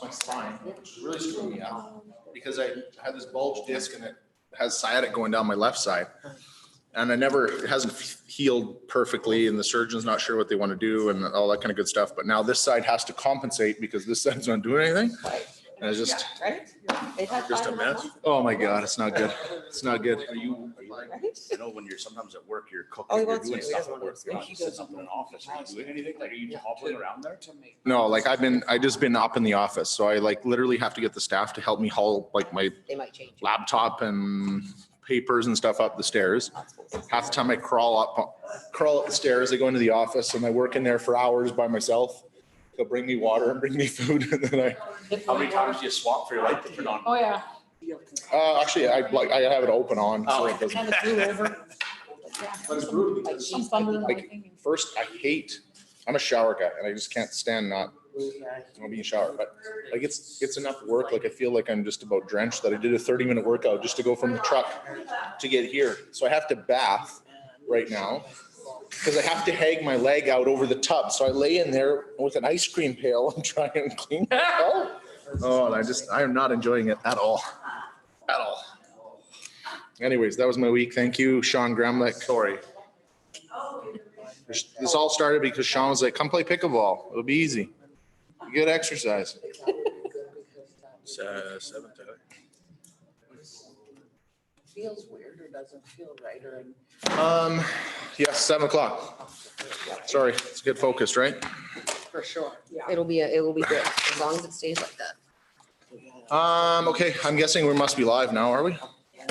my spine, which really screwed me up because I had this bulge disc and it has sciatic going down my left side. And it hasn't healed perfectly and the surgeon's not sure what they want to do and all that kind of good stuff. But now this side has to compensate because this side's not doing anything. And it's just, just a mess. Oh my God, it's not good. It's not good. Are you like, you know, when you're sometimes at work, you're cooking, you're doing stuff at work, you're not sitting up in an office, are you doing anything? Like, are you hobbling around there? No, like I just been up in the office. So I like literally have to get the staff to help me haul like my laptop and papers and stuff up the stairs. Half the time I crawl up the stairs, I go into the office and I work in there for hours by myself. They'll bring me water and bring me food. And then How many times do you swap for your light to turn on? Oh, yeah. actually I have it open on. So it doesn't. Kind of flew over. But it's brutal because Some thunder and like lightning. first I'm a shower guy and I just can't stand not being showered. But like it's enough work. Like I feel like I'm just about drenched that I did a 30-minute workout just to go from the truck to get here. So I have to bath right now because I have to hang my leg out over the tub. So I lay in there with an ice cream pail and try and clean it out. Oh, and I am not enjoying it at all. At all. Anyways, that was my week. Thank you, Sean Gramlich. Sorry. This all started because Sean was like, come play pickleball. It'll be easy. Good exercise. 7:00. Feels weird or doesn't feel right or. Yes, 7 o'clock. Sorry, it's good focused, right? For sure, yeah. It will be good, as long as it stays like that. Okay, I'm guessing we must be live now, are we?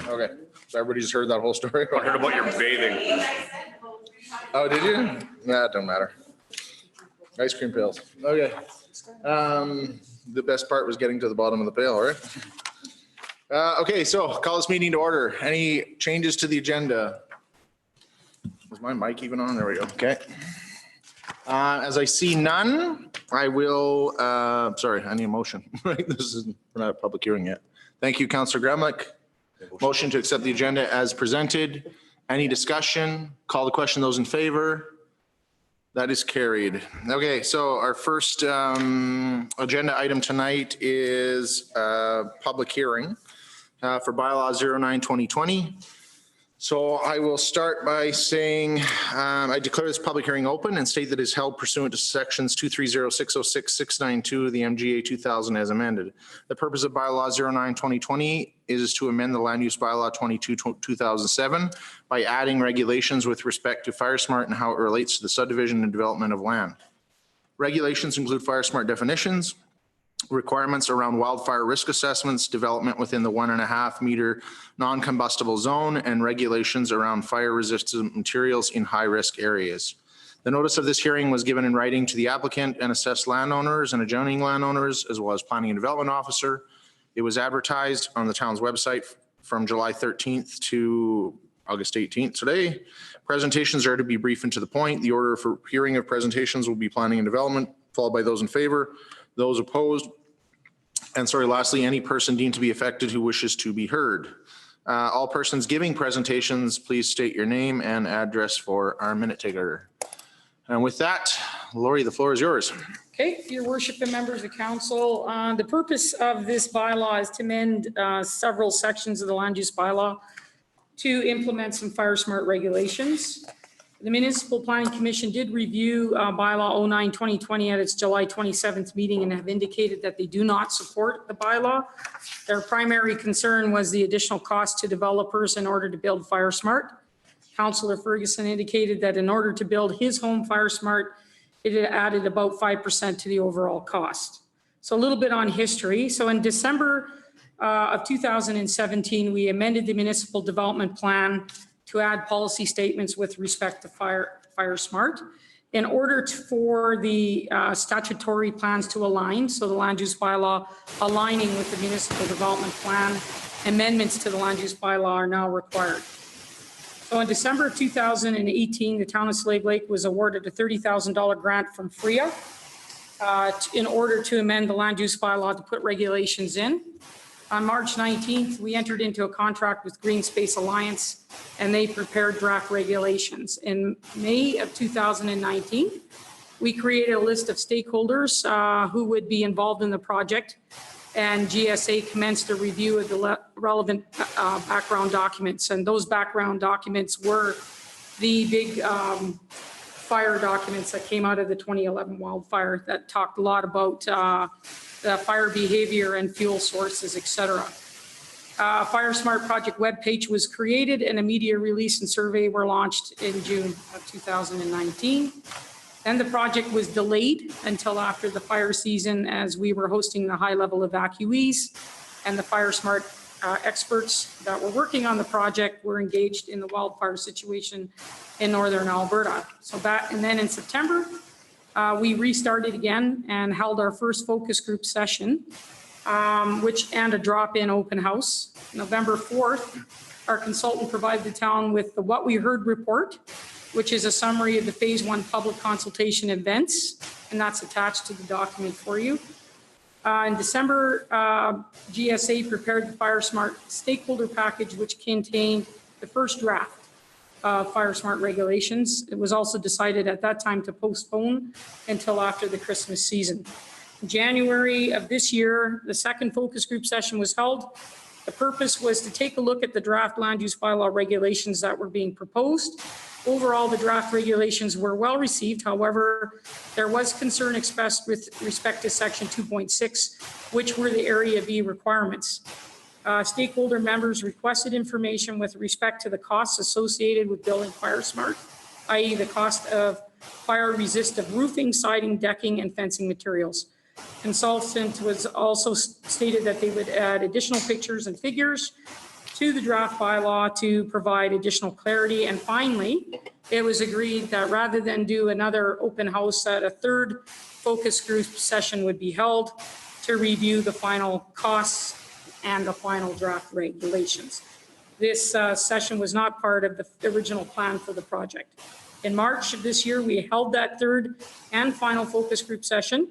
Okay, so everybody just heard that whole story? I heard about your bathing. Oh, did you? Nah, it don't matter. Ice cream pails. Okay. The best part was getting to the bottom of the pail, right? Okay, so call this meeting to order. Any changes to the agenda? Is my mic even on? There we go. Okay. As I see none, I will, sorry, I need a motion, right? We're not a public hearing yet. Thank you, Councillor Gramlich. Motion to accept the agenda as presented. Any discussion? Call the question. Those in favor? That is carried. Okay, so our first agenda item tonight is public hearing for Bylaw 09/2020. So I will start by saying I declare this public hearing open and state that it is held pursuant to sections 230, 606, 692 of the MGA 2000 as amended. The purpose of Bylaw 09/2020 is to amend the Land Use Bylaw 22/2007 by adding regulations with respect to Fire Smart and how it relates to the subdivision and development of land. Regulations include Fire Smart definitions, requirements around wildfire risk assessments, development within the 1.5 meter non-combustible zone, and regulations around fire resistant materials in high risk areas. The notice of this hearing was given in writing to the applicant and assessed landowners and adjoining landowners, as well as planning and development officer. It was advertised on the town's website from July 13th to August 18th today. Presentations are to be brief and to the point. The order for hearing of presentations will be planning and development, followed by those in favor, those opposed, and sorry, lastly, any person deemed to be affected who wishes to be heard. All persons giving presentations, please state your name and address for our minute taker. And with that, Lori, the floor is yours. Okay, your worship and members of council, the purpose of this bylaw is to amend several sections of the land use bylaw to implement some fire smart regulations. The Municipal Planning Commission did review bylaw 09/2020 at its July 27th meeting and have indicated that they do not support the bylaw. Their primary concern was the additional cost to developers in order to build fire smart. Councillor Ferguson indicated that in order to build his home fire smart, it added about 5% to the overall cost. So a little bit on history. So in December of 2017, we amended the municipal development plan to add policy statements with respect to fire smart in order for the statutory plans to align. So the land use bylaw aligning with the municipal development plan, amendments to the land use bylaw are now required. So in December of 2018, the town of Slave Lake was awarded a $30,000 grant from FRIA in order to amend the land use bylaw to put regulations in. On March 19th, we entered into a contract with Green Space Alliance and they prepared draft regulations. In May of 2019, we created a list of stakeholders who would be involved in the project, and GSA commenced a review of the relevant background documents. And those background documents were the big fire documents that came out of the 2011 wildfire that talked a lot about the fire behavior and fuel sources, et cetera. Fire Smart Project webpage was created and a media release and survey were launched in June of 2019. Then the project was delayed until after the fire season as we were hosting the high-level evacuees, and the Fire Smart experts that were working on the project were engaged in the wildfire situation in northern Alberta. And then in September, we restarted again and held our first focus group session, and a drop-in open house. November 4th, our consultant provided the town with the What We Heard report, which is a summary of the phase 1 public consultation events, and that's attached to the document for you. In December, GSA prepared the Fire Smart stakeholder package, which contained the first draft of Fire Smart regulations. It was also decided at that time to postpone until after the Christmas season. In January of this year, the second focus group session was held. The purpose was to take a look at the draft land use bylaw regulations that were being proposed. Overall, the draft regulations were well received. However, there was concern expressed with respect to section 2.6, which were the area B requirements. Stakeholder members requested information with respect to the costs associated with building Fire Smart, i.e. the cost of fire resistant roofing, siding, decking, and fencing materials. Consultant was also stated that they would add additional pictures and figures to the draft bylaw to provide additional clarity. And finally, it was agreed that rather than do another open house, that a third focus group session would be held to review the final costs and the final draft regulations. This session was not part of the original plan for the project. In March of this year, we held that third and final focus group session,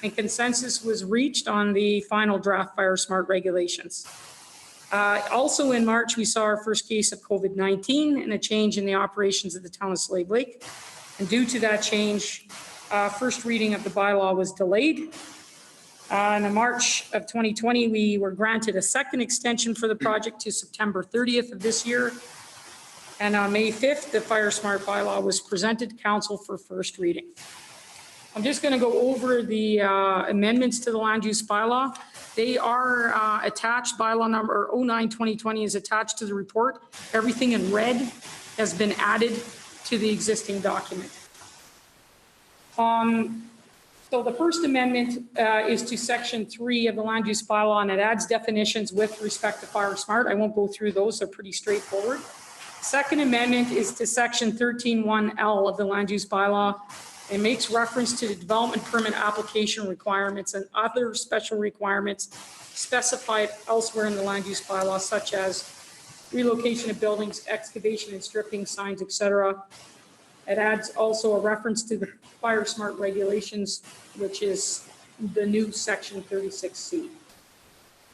and consensus was reached on the final draft Fire Smart regulations. Also in March, we saw our first case of COVID-19 and a change in the operations of the town of Slave Lake. And due to that change, first reading of the bylaw was delayed. In March of 2020, we were granted a second extension for the project to September 30th of this year. And on May 5th, the Fire Smart bylaw was presented to council for first reading. I'm just going to go over the amendments to the land use bylaw. They are attached. Bylaw number 09-2020 is attached to the report. Everything in red has been added to the existing document. So the first amendment is to section 3 of the land use bylaw, and it adds definitions with respect to Fire Smart. I won't go through those, they're pretty straightforward. Second amendment is to section 13(1)L of the land use bylaw. It makes reference to the development permit application requirements and other special requirements specified elsewhere in the land use bylaw, such as relocation of buildings, excavation and stripping, signs, etc. It adds also a reference to the Fire Smart regulations, which is the new section 36C.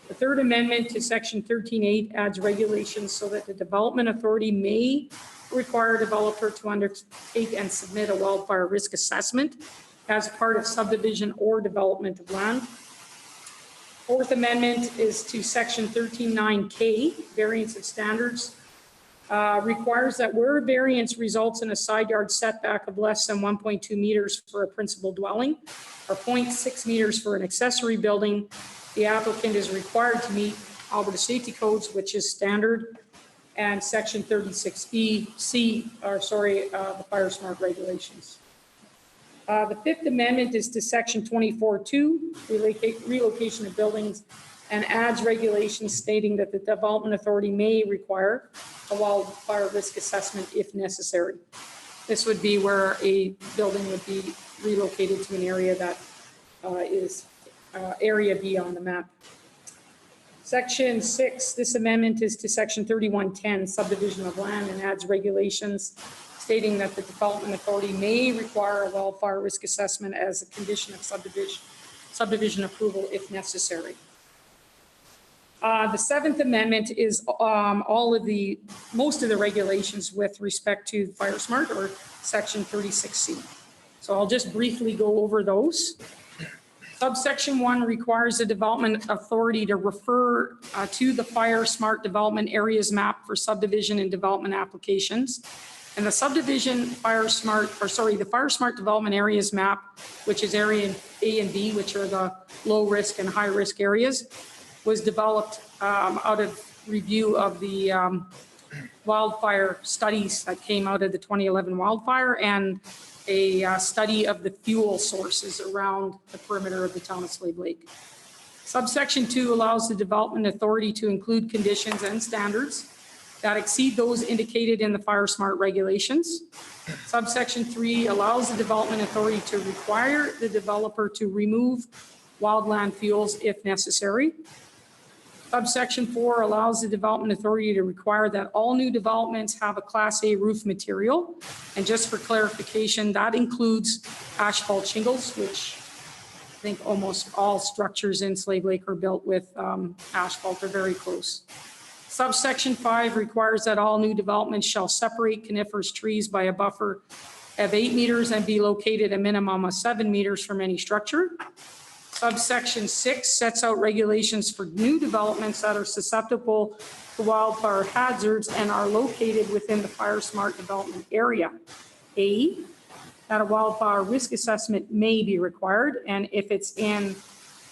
The third amendment to section 13(8) adds regulations so that the development authority may require a developer to undertake and submit a wildfire risk assessment as part of subdivision or development of land. Fourth amendment is to section 13(9)K, variance of standards. Requires that where a variance results in a side yard setback of less than 1.2 meters for a principal dwelling or 0.6 meters for an accessory building, the applicant is required to meet Alberta safety codes, which is standard, and section 36B, the Fire Smart regulations. The fifth amendment is to section 24(2), relocation of buildings, and adds regulations stating that the development authority may require a wildfire risk assessment if necessary. This would be where a building would be relocated to an area that is area B on the map. Section 6, this amendment is to section 31(10), subdivision of land, and adds regulations stating that the development authority may require a wildfire risk assessment as a condition of subdivision approval if necessary. The seventh amendment is most of the regulations with respect to Fire Smart or section 36C. So I'll just briefly go over those. Subsection 1 requires the development authority to refer to the Fire Smart Development Areas Map for subdivision and development applications. And the subdivision Fire Smart, the Fire Smart Development Areas Map, which is area A and B, which are the low risk and high risk areas, was developed out of review of the wildfire studies that came out of the 2011 wildfire and a study of the fuel sources around the perimeter of the town of Slave Lake. Subsection 2 allows the development authority to include conditions and standards that exceed those indicated in the Fire Smart regulations. Subsection 3 allows the development authority to require the developer to remove wildland fuels if necessary. Subsection 4 allows the development authority to require that all new developments have a Class A roof material. And just for clarification, that includes asphalt shingles, which I think almost all structures in Slave Lake are built with asphalt or very close. Subsection 5 requires that all new developments shall separate coniferous trees by a buffer of 8 meters and be located a minimum of 7 meters from any structure. Subsection 6 sets out regulations for new developments that are susceptible to wildfire hazards and are located within the Fire Smart Development Area. A, that a wildfire risk assessment may be required, and if it's in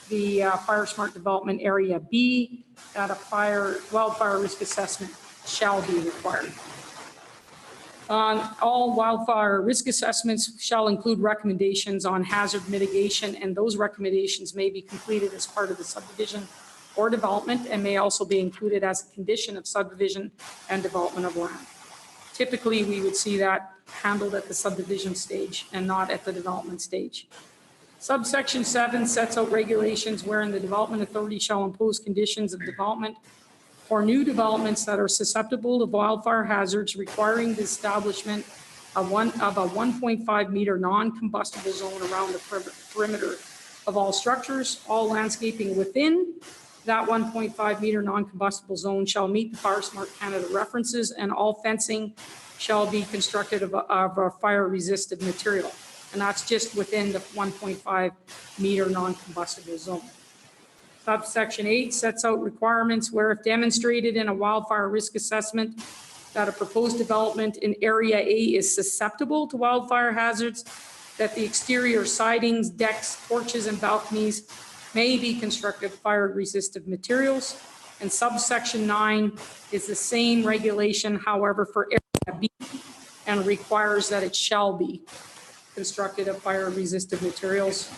the Fire Smart Development Area. B, that a wildfire risk assessment shall be required. All wildfire risk assessments shall include recommendations on hazard mitigation, and those recommendations may be completed as part of the subdivision or development and may also be included as a condition of subdivision and development of land. Typically, we would see that handled at the subdivision stage and not at the development stage. Subsection 7 sets out regulations wherein the development authority shall impose conditions of development or new developments that are susceptible to wildfire hazards, requiring the establishment of a 1.5 meter non-combustible zone around the perimeter of all structures. All landscaping within that 1.5 meter non-combustible zone shall meet the Fire Smart Canada references, and all fencing shall be constructed of a fire resistant material. And that's just within the 1.5 meter non-combustible zone. Subsection 8 sets out requirements where, if demonstrated in a wildfire risk assessment that a proposed development in Area A is susceptible to wildfire hazards, that the exterior sidings, decks, porches, and balconies may be constructed of fire-resistant materials. And subsection 9 is the same regulation, however, for Area B, and requires that it shall be constructed of fire-resistant materials.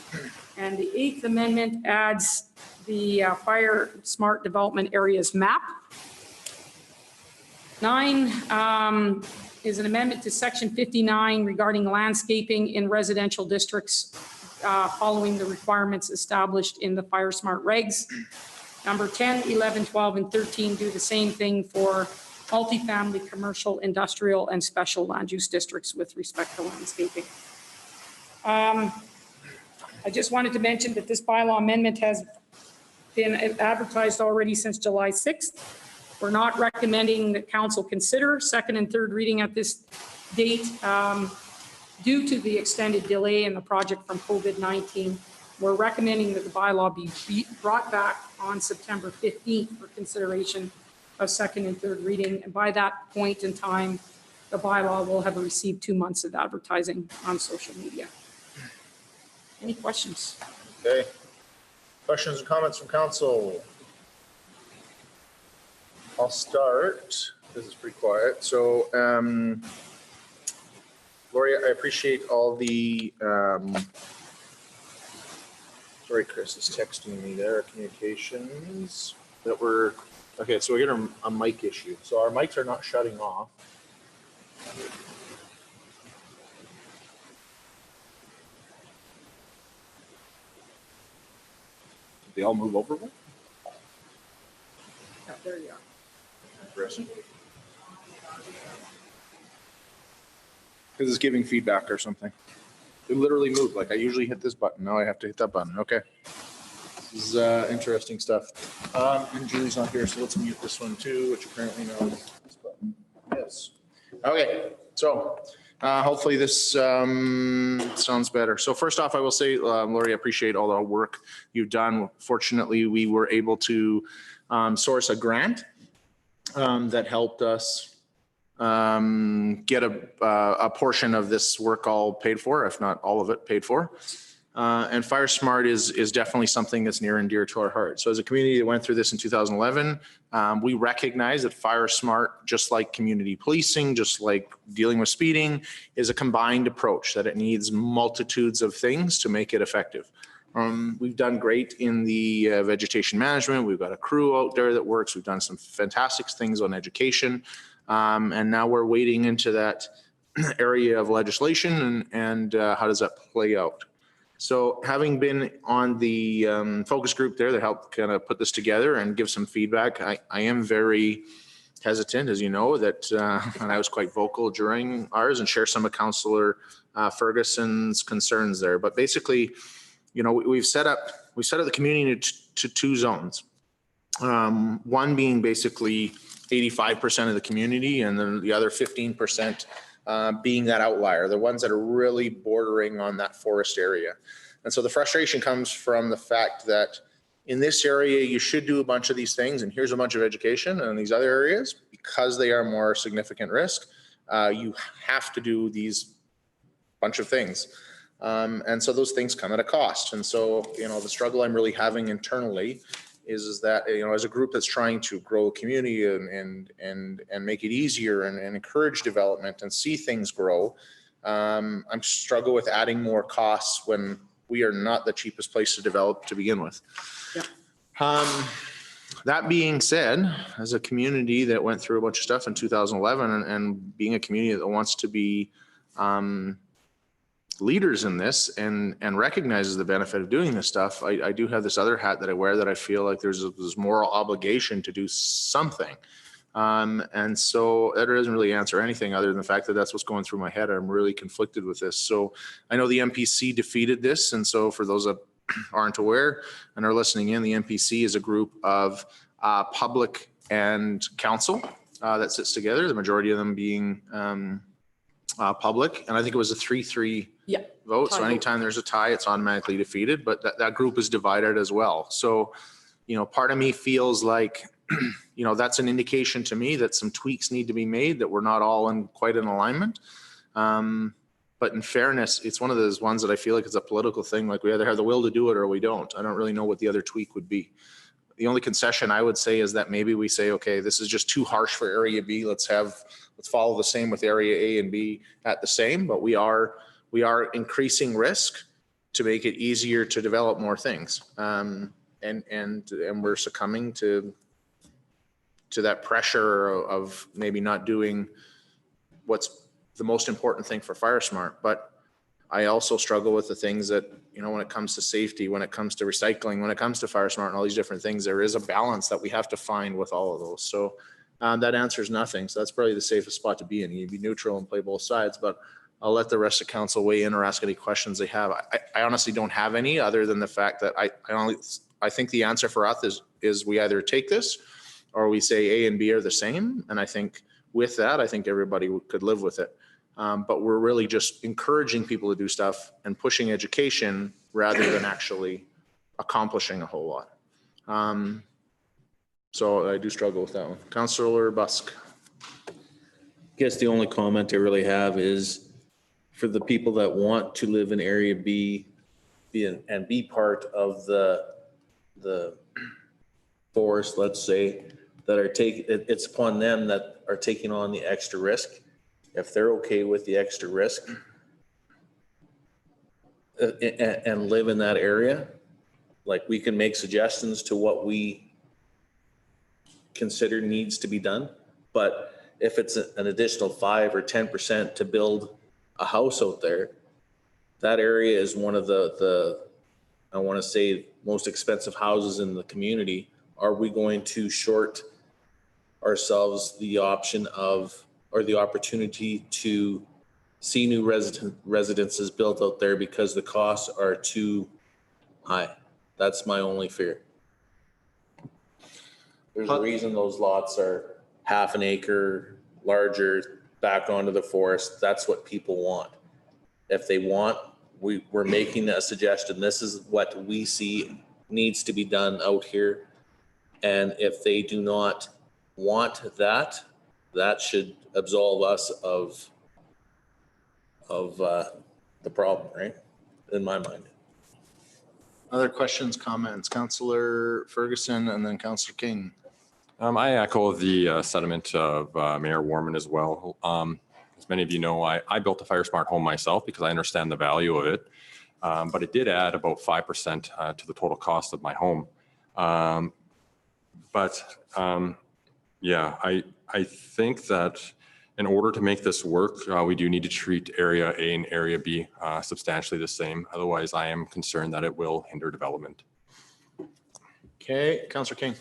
And the 8th Amendment adds the Fire Smart Development Areas Map. 9 is an amendment to Section 59 regarding landscaping in residential districts following the requirements established in the Fire Smart regs. Number 10, 11, 12, and 13 do the same thing for multifamily, commercial, industrial, and special land use districts with respect to landscaping. I just wanted to mention that this bylaw amendment has been advertised already since July 6th. We're not recommending that council consider second and third reading at this date due to the extended delay in the project from COVID-19. We're recommending that the bylaw be brought back on September 15th for consideration of second and third reading. And by that point in time, the bylaw will have received 2 months of advertising on social media. Any questions? Okay. Questions or comments from council? I'll start. This is pretty quiet. So, Lori, I appreciate all the, sorry, Chris is texting me there, communications that were, okay, so we got a mic issue. So our mics are not shutting off. They all move over one? Yeah, there you are. Because it's giving feedback or something. It literally moved. Like I usually hit this button. Now I have to hit that button. Okay. This is interesting stuff. And Julie's not here, so let's mute this one too, which apparently knows this button. Yes. Okay. So Hopefully this sounds better. So first off, I will say, Lori, I appreciate all the work you've done. Fortunately, we were able to source a grant that helped us get a portion of this work all paid for, if not all of it paid for. And Fire Smart is definitely something that's near and dear to our heart. So as a community that went through this in 2011, we recognize that Fire Smart, just like community policing, just like dealing with speeding, is a combined approach, that it needs multitudes of things to make it effective. We've done great in the vegetation management. We've got a crew out there that works. We've done some fantastic things on education. And now we're wading into that area of legislation and how does that play out? So having been on the focus group there that helped kind of put this together and give some feedback, I am very hesitant, as you know, that, and I was quite vocal during ours and share some of Councillor Ferguson's concerns there. But basically, you know, we've set up the community to two zones. One being basically 85% of the community, and then the other 15% being that outlier, the ones that are really bordering on that forest area. And so the frustration comes from the fact that in this area, you should do a bunch of these things, and here's a bunch of education. And in these other areas, because they are more significant risk, you have to do these bunch of things. And so those things come at a cost. And so, you know, the struggle I'm really having internally is that, you know, as a group that's trying to grow a community and make it easier and encourage development and see things grow, I'm struggle with adding more costs when we are not the cheapest place to develop to begin with. Yep. That being said, as a community that went through a bunch of stuff in 2011 and being a community that wants to be leaders in this and recognizes the benefit of doing this stuff, I do have this other hat that I wear that I feel like there's this moral obligation to do something. And so that doesn't really answer anything other than the fact that that's what's going through my head. I'm really conflicted with this. So I know the MPC defeated this. And so for those that aren't aware and are listening in, the MPC is a group of public and council that sits together, the majority of them being public. And I think it was a 3-3 vote. So anytime there's a tie, it's automatically defeated, but that group is divided as well. So, you know, part of me feels like, you know, that's an indication to me that some tweaks need to be made, that we're not all quite in alignment. But in fairness, it's one of those ones that I feel like it's a political thing. Like we either have the will to do it or we don't. I don't really know what the other tweak would be. The only concession I would say is that maybe we say, okay, this is just too harsh for area B. Let's follow the same with area A and B at the same, but we are increasing risk to make it easier to develop more things. And we're succumbing to that pressure of maybe not doing what's the most important thing for Fire Smart. But I also struggle with the things that, you know, when it comes to safety, when it comes to recycling, when it comes to Fire Smart and all these different things, there is a balance that we have to find with all of those. So that answers nothing. So that's probably the safest spot to be in. You be neutral and play both sides, but I'll let the rest of council weigh in or ask any questions they have. I honestly don't have any other than the fact that I think the answer for us is we either take this or we say A and B are the same. And I think with that, I think everybody could live with it. But we're really just encouraging people to do stuff and pushing education rather than actually accomplishing a whole lot. So I do struggle with that one. Councillor Busk. I guess the only comment I really have is for the people that want to live in area B and be part of the forest, let's say, that are it's upon them that are taking on the extra risk. If they're okay with the extra risk and live in that area, like we can make suggestions to what we consider needs to be done. But if it's an additional 5 or 10% to build a house out there, that area is one of the I want to say most expensive houses in the community. Are we going to short ourselves the option of, or the opportunity to see new residences built out there because the costs are too high? That's my only fear. There's a reason those lots are half an acre, larger, back onto the forest. That's what people want. If they want, we're making a suggestion. This is what we see needs to be done out here. And if they do not want that, that should absolve us of the problem, right? In my mind. Other questions, comments? Councillor Ferguson and then Councillor King. I echo the sentiment of Mayor Warman as well. As many of you know, I built a fire smart home myself because I understand the value of it. But it did add about 5% to the total cost of my home. Yeah, I think that in order to make this work, we do need to treat Area A and Area B substantially the same. Otherwise, I am concerned that it will hinder development. Okay, Councillor King.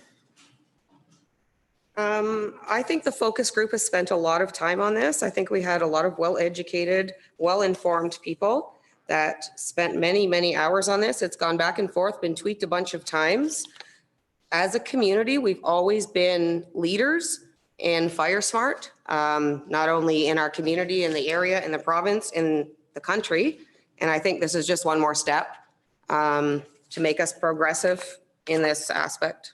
I think the focus group has spent a lot of time on this. I think we had a lot of well-educated, well-informed people that spent many, many hours on this. It's gone back and forth, been tweaked a bunch of times. As a community, we've always been leaders in fire smart, not only in our community, in the area, in the province, in the country. And I think this is just one more step to make us progressive in this aspect.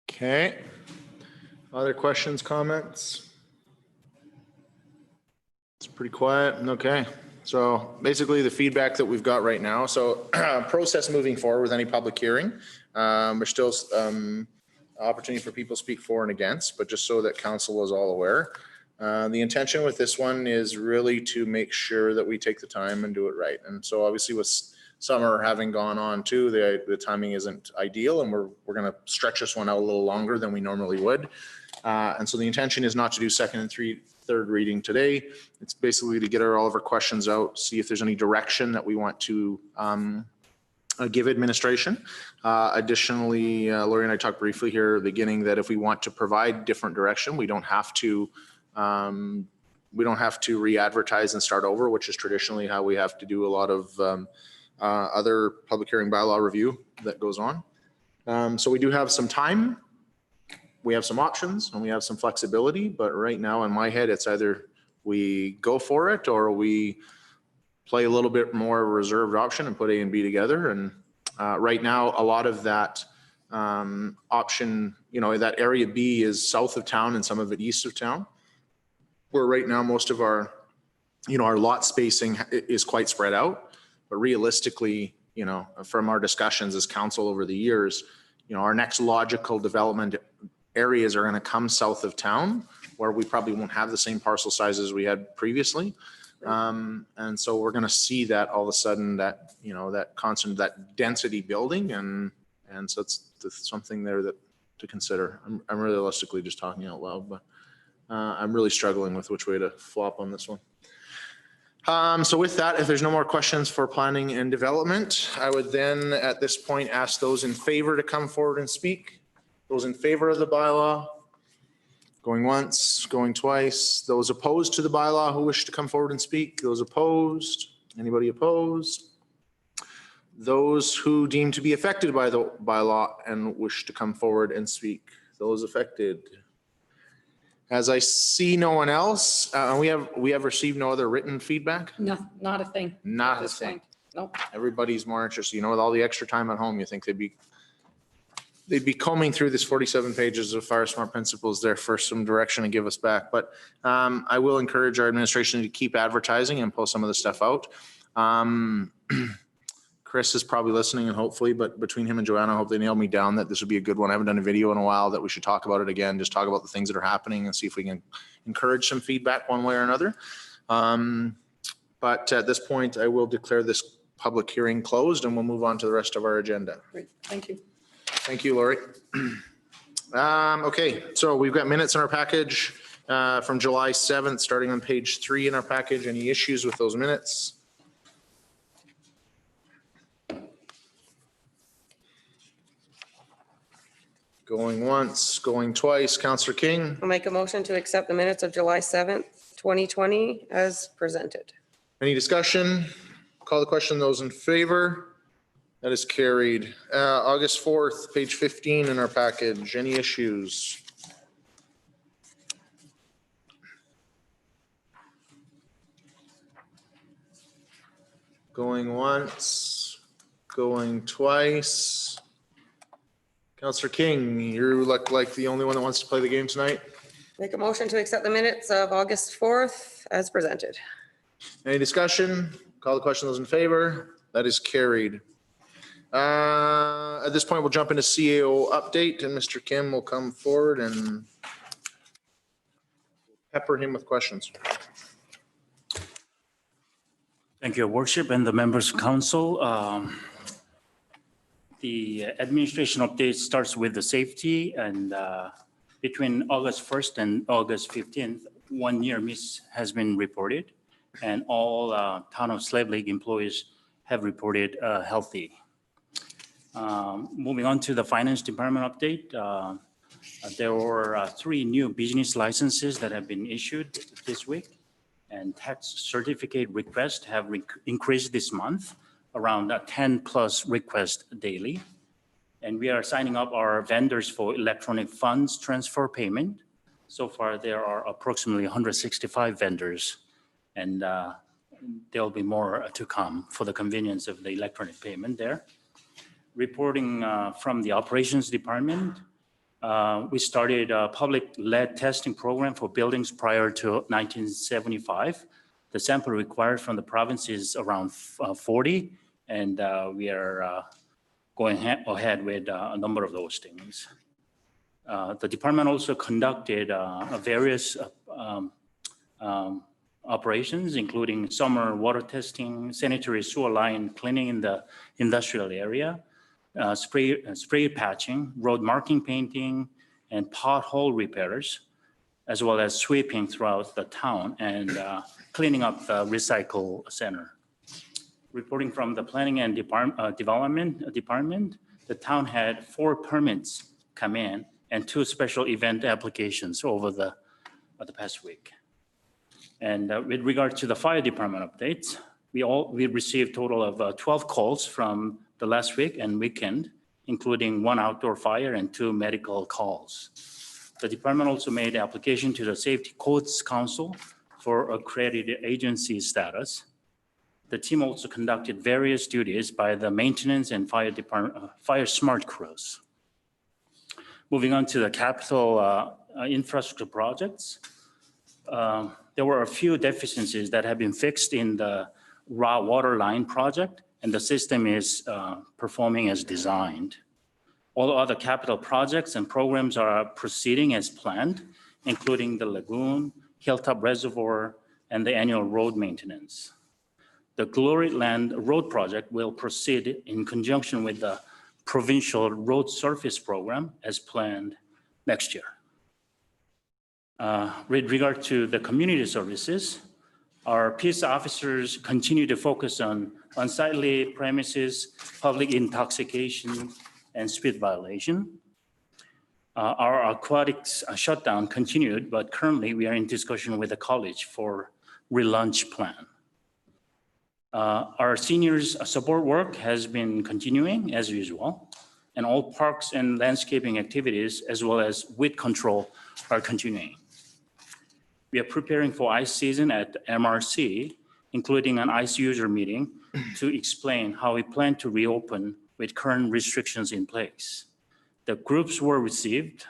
Okay. Other questions, comments? It's pretty quiet. Okay. So basically the feedback that we've got right now. So process moving forward with any public hearing. There's still opportunity for people to speak for and against, but just so that council is all aware. The intention with this one is really to make sure that we take the time and do it right. And so obviously with summer having gone on too, the timing isn't ideal, and we're going to stretch this one out a little longer than we normally would. And so the intention is not to do second and third reading today. It's basically to get all of our questions out, see if there's any direction that we want to give administration. Additionally, Lori and I talked briefly here at the beginning that if we want to provide different direction, we don't have to re-advertise and start over, which is traditionally how we have to do a lot of other public hearing bylaw review that goes on. So we do have some time, we have some options, and we have some flexibility, but right now in my head, it's either we go for it or we play a little bit more reserved option and put A and B together. And right now, a lot of that option, that area B is south of town and some of it east of town, where right now most of our, our lot spacing is quite spread out. But realistically, from our discussions as council over the years, our next logical development areas are going to come south of town, where we probably won't have the same parcel sizes we had previously. And so we're going to see that all of a sudden that, that constant, that density building. And so it's something there that to consider. I'm realistically just talking out loud, but I'm really struggling with which way to flop on this one. So with that, if there's no more questions for planning and development, I would then at this point ask those in favor to come forward and speak. Those in favor of the bylaw, going once, going twice. Those opposed to the bylaw who wish to come forward and speak. Those opposed, anybody opposed? Those who deem to be affected by the bylaw and wish to come forward and speak. Those affected. As I see no one else, we have received no other written feedback. No, not a thing. Not at a this thing. point. Nope. Everybody's more interested. With all the extra time at home, you think they'd be combing through this 47 pages of Fire Smart principles there for some direction and give us back. But I will encourage our administration to keep advertising and pull some of the stuff out. Chris is probably listening, and hopefully, but between him and Joanna, I hope they nail me down that this would be a good one. I haven't done a video in a while, that we should talk about it again, just talk about the things that are happening and see if we can encourage some feedback one way or another. But at this point, I will declare this public hearing closed, and we'll move on to the rest of our agenda. Great. Thank you. Thank you, Lori. Okay, so we've got minutes in our package from July 7th, starting on page 3 in our package. Any issues with those minutes? Going once, going twice. Councillor King, I'll make a motion to accept the minutes of July 7th, 2020 as presented. any discussion? Call the question. Those in favor? That is carried. August 4th, page 15 in our package. Any issues? Going once, going twice. Counselor King, you look like the only one that wants to play the game tonight. Make a motion to accept the minutes of August 4th as presented. Any discussion? Call the question. Those in favor? That is carried. At this point, we'll jump into CAO update, and Mr. Kim will come forward and pepper him with questions. Thank you, Your Worship, and the members of council. The administration update starts with the safety, and between August 1st and August 15th, 1 year miss has been reported, and all Town of Slave Lake employees have reported healthy. Moving on to the finance department update, there were 3 new business licenses that have been issued this week, and tax certificate requests have increased this month, around 10 plus requests daily. And we are signing up our vendors for electronic funds transfer payment. So far, there are approximately 165 vendors, and there'll be more to come for the convenience of the electronic payment there. Reporting from the operations department, we started a public lead testing program for buildings prior to 1975. The sample required from the province is around 40, and we are going ahead with a number of those things. The department also conducted various operations, including summer water testing, sanitary sewer line cleaning in the industrial area, spray patching, road marking painting, and pothole repairs, as well as sweeping throughout the town and cleaning up the recycle center. Reporting from the planning and development department, the town had 4 permits come in and 2 special event applications over the past week. And with regard to the fire department updates, we received a total of 12 calls from the last week and weekend, including 1 outdoor fire and 2 medical calls. The department also made application to the Safety Codes Council for accredited agency status. The team also conducted various duties by the maintenance and fire smart crews. Moving on to the capital infrastructure projects, there were a few deficiencies that have been fixed in the raw water line project, and the system is performing as designed. All other capital projects and programs are proceeding as planned, including the Lagoon, Hilltop Reservoir, and the annual road maintenance. The Glory Land Road Project will proceed in conjunction with the provincial road surface program as planned next year. With regard to the community services, our peace officers continue to focus on unsightly premises, public intoxication, and speed violation. Our aquatics shutdown continued, but currently we are in discussion with the college for relaunch plan. Our seniors support work has been continuing as usual, and all parks and landscaping activities as well as weed control are continuing. We are preparing for ice season at MRC, including an ice user meeting to explain how we plan to reopen with current restrictions in place. The groups were received,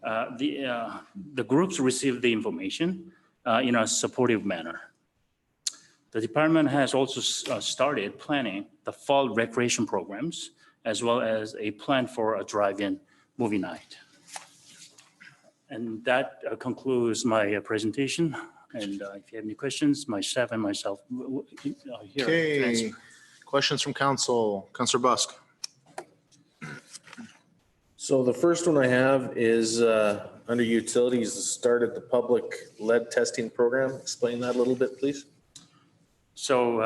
the groups received the information in a supportive manner. The department has also started planning the fall recreation programs, as well as a plan for a drive-in movie night. And that concludes my presentation. And if you have any questions, my staff and myself are here to answer. Okay, questions from council. Councilor Busk. So the first one I have is under utilities, started the public lead testing program. Explain that a little bit, please. So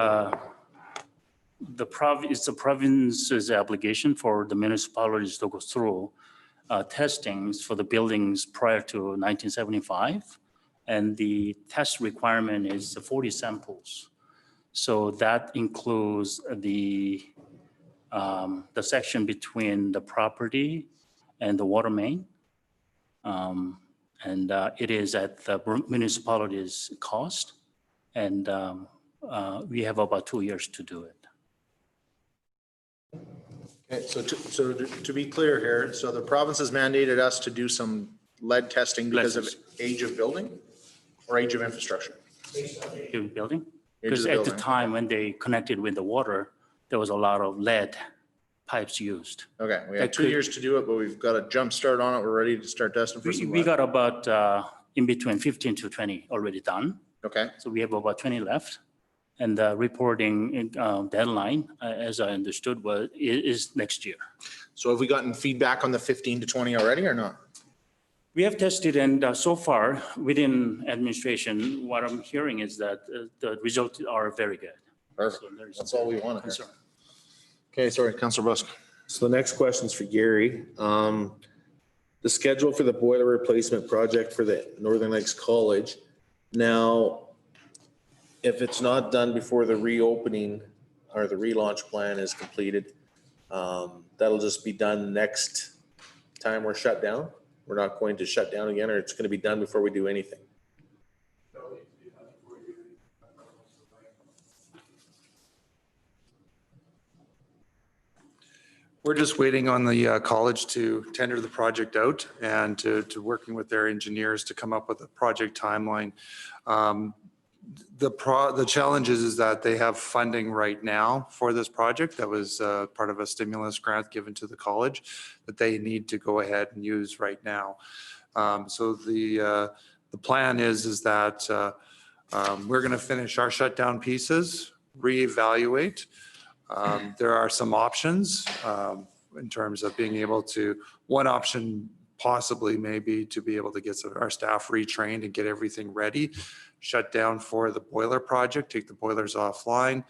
it's the province's obligation for the municipalities to go through testings for the buildings prior to 1975. And the test requirement is 40 samples. So that includes the section between the property and the water main. And it is at the municipality's cost. And we have about 2 years to do it. Okay, so to be clear here, so the province has mandated us to do some lead testing because of age of building or age of infrastructure? Building? Age of Because the at the building. time when they connected with the water, there was a lot of lead pipes used. Okay, we That had 2 could- years to do it, but we've got a jump start on it. We're ready to start testing for some We lead. got about in between 15 to 20 already done. Okay, So we have about 20 left. And the reporting deadline, as I understood, is next year. so have we gotten feedback on the 15 to 20 already or not? We have tested, and so far within administration, what I'm hearing is that the results are very good. Perfect. So there's That's all we want to hear. concern. Okay, sorry, Councillor Busk. So the next question's for Gary. The schedule for the boiler replacement project for the Northern Lakes College. Now, if it's not done before the reopening or the relaunch plan is completed, that'll just be done next time we're shut down? We're not going to shut down again, or it's going to be done before we do anything? We're just waiting on the college to tender the project out and to working with their engineers to come up with a project timeline. The challenge is that they have funding right now for this project that was part of a stimulus grant given to the college that they need to go ahead and use right now. So the plan is that we're going to finish our shutdown pieces, reevaluate. There are some options in terms of being able to, one option possibly maybe to be able to get our staff retrained and get everything ready, shut down for the boiler project, take the boilers offline.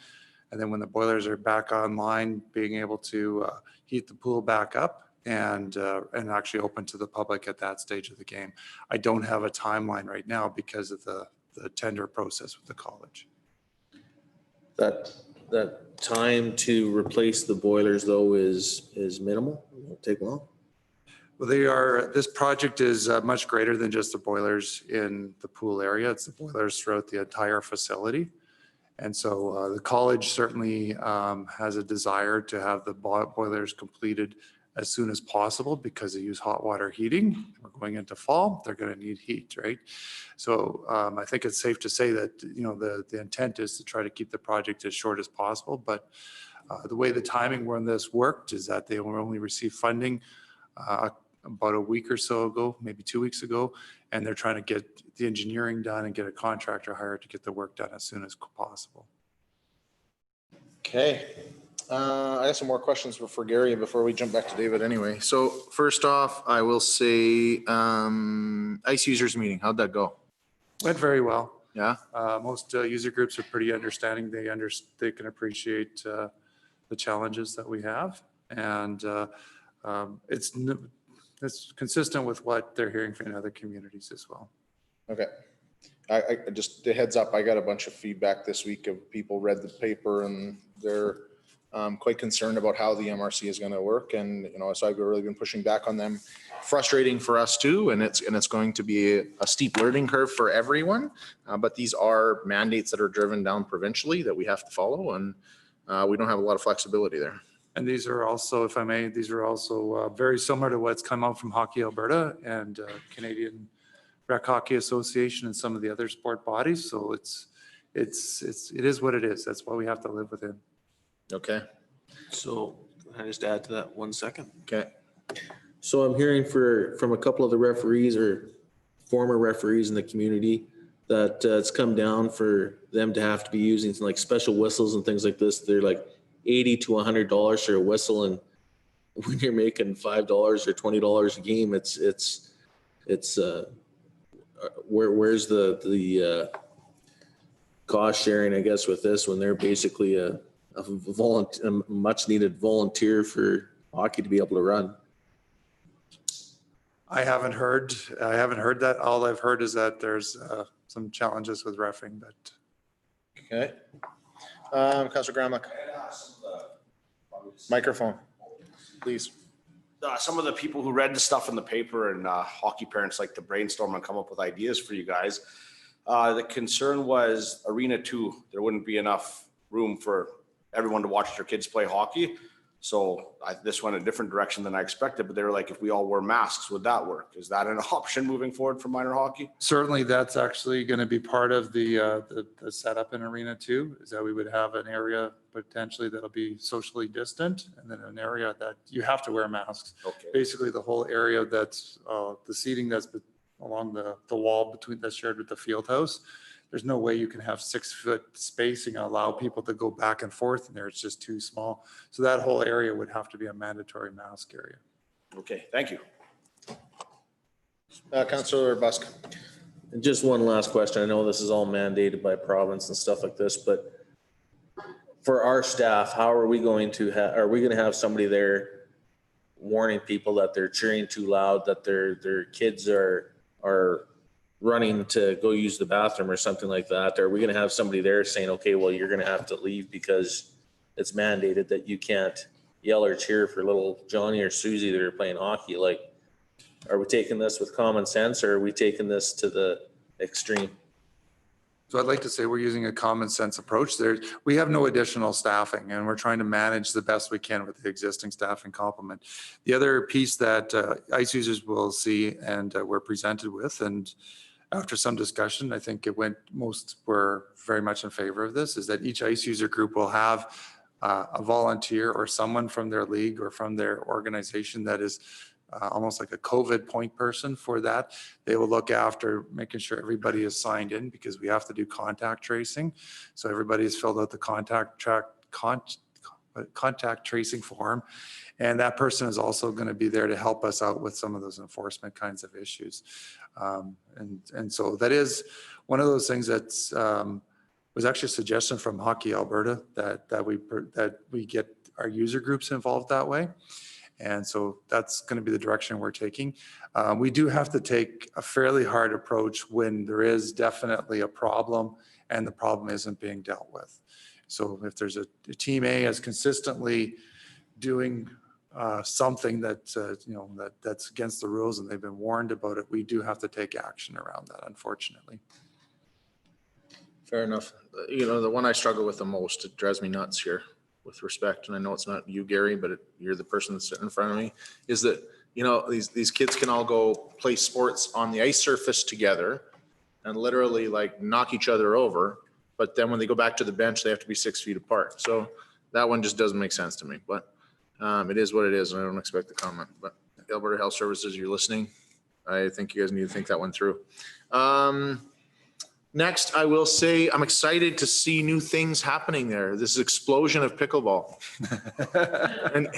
And then when the boilers are back online, being able to heat the pool back up and actually open to the public at that stage of the game. I don't have a timeline right now because of the tender process with the college. That time to replace the boilers though is minimal? It won't take long? Well, this project is much greater than just the boilers in the pool area. It's the boilers throughout the entire facility. And so the college certainly has a desire to have the boilers completed as soon as possible because they use hot water heating. We're going into fall, they're going to need heat, right? So I think it's safe to say that, you know, the intent is to try to keep the project as short as possible. But the way the timing when this worked is that they will only receive funding about a week or so ago, maybe 2 weeks ago, and they're trying to get the engineering done and get a contractor hired to get the work done as soon as possible. Okay. I have some more questions for Gary before we jump back to David anyway. So first off, I will say ICE users meeting, how'd that go? Went very well. Yeah? Most user groups are pretty understanding. They can appreciate the challenges that we have. And it's consistent with what they're hearing from other communities as well. Okay. I just, the heads up, I got a bunch of feedback this week of people read the paper and they're quite concerned about how the MRC is going to work. And, you know, so I've really been pushing back on them. Frustrating for us too. And it's going to be a steep learning curve for everyone. But these are mandates that are driven down provincially that we have to follow. And we don't have a lot of flexibility there. And these are also, if I may, these are also very similar to what's come out from Hockey Alberta and Canadian Rec Hockey Association and some of the other sport bodies. So it is what it is. That's what we have to live within. Okay. So can I just add to that 1 second? Okay. So I'm hearing from a couple of the referees or former referees in the community that it's come down for them to have to be using some like special whistles and things like this. They're like $80 to $100 for a whistle, and when you're making $5 or $20 a game, it's where's the cost sharing, I guess, with this when they're basically a much needed volunteer for hockey to be able to run. I haven't heard that. All I've heard is that there's some challenges with reffing, but. Okay. Councilor Gramlich. Microphone, please. Some of the people who read the stuff in the paper and hockey parents like to brainstorm and come up with ideas for you guys. The concern was Arena 2, there wouldn't be enough room for everyone to watch their kids play hockey. So this went a different direction than I expected, but they were like, if we all wore masks, would that work? Is that an option moving forward for minor hockey? Certainly, that's actually going to be part of the setup in Arena 2, is that we would have an area potentially that'll be socially distant, and then an area that you have to wear masks. Okay. Basically, the whole area that's the seating that's along the wall between, that's shared with the field house. There's no way you can have 6 foot spacing and allow people to go back and forth in there. It's just too small. So that whole area would have to be a mandatory mask area. Okay, thank you. Councillor Busk. And just one last question. I know this is all mandated by province and stuff like this, but for our staff, how are we going to are we going to have somebody there warning people that they're cheering too loud, that their kids are running to go use the bathroom or something like that? Are we going to have somebody there saying, okay, well, you're going to have to leave because it's mandated that you can't yell or cheer for little Johnny or Susie that are playing hockey? Like, are we taking this with common sense, or are we taking this to the extreme? So I'd like to say we're using a common sense approach there. We have no additional staffing, and we're trying to manage the best we can with the existing staffing complement. The other piece that ice users will see and we're presented with, and after some discussion, I think most were very much in favor of this, is that each ice user group will have a volunteer or someone from their league or from their organization that is almost like a COVID point person for that. They will look after making sure everybody is signed in, because we have to do contact tracing. So everybody has filled out the contact tracing form. And that person is also going to be there to help us out with some of those enforcement kinds of issues. And so that is one of those things that's was actually a suggestion from Hockey Alberta that we get our user groups involved that way. And so that's going to be the direction we're taking. We do have to take a fairly hard approach when there is definitely a problem and the problem isn't being dealt with. So if there's a team A is consistently doing something that that's against the rules and they've been warned about it, we do have to take action around that, unfortunately. Fair enough. The one I struggle with the most, it drives me nuts here, with respect, and I know it's not you, Gary, but you're the person that's sitting in front of me, is that, these kids can all go play sports on the ice surface together and literally like knock each other over. But then when they go back to the bench, they have to be 6 feet apart. So that one just doesn't make sense to me, but it is what it is. And I don't expect the comment, but Alberta Health Services, you're listening. I think you guys need to think that one through. Next, I will say I'm excited to see new things happening there. This explosion of pickleball.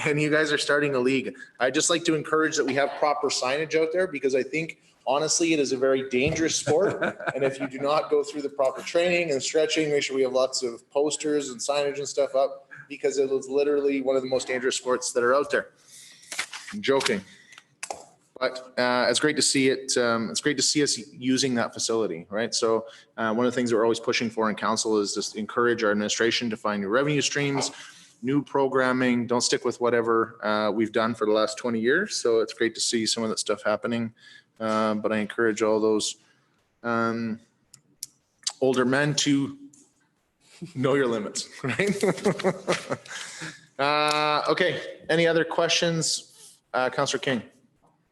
and you guys are starting a league. I just like to encourage that we have proper signage out there, because I think honestly it is a very dangerous sport. And if you do not go through the proper training and stretching, make sure we have lots of posters and signage and stuff up, because it is literally one of the most dangerous sports that are out there. I'm joking. But it's great to see it. It's great to see us using that facility, right? So one of the things that we're always pushing for in council is just encourage our administration to find new revenue streams, new programming. Don't stick with whatever we've done for the last 20 years. So it's great to see some of that stuff happening. But I encourage all those older men to know your limits, right? Okay. Any other questions? Councillor King.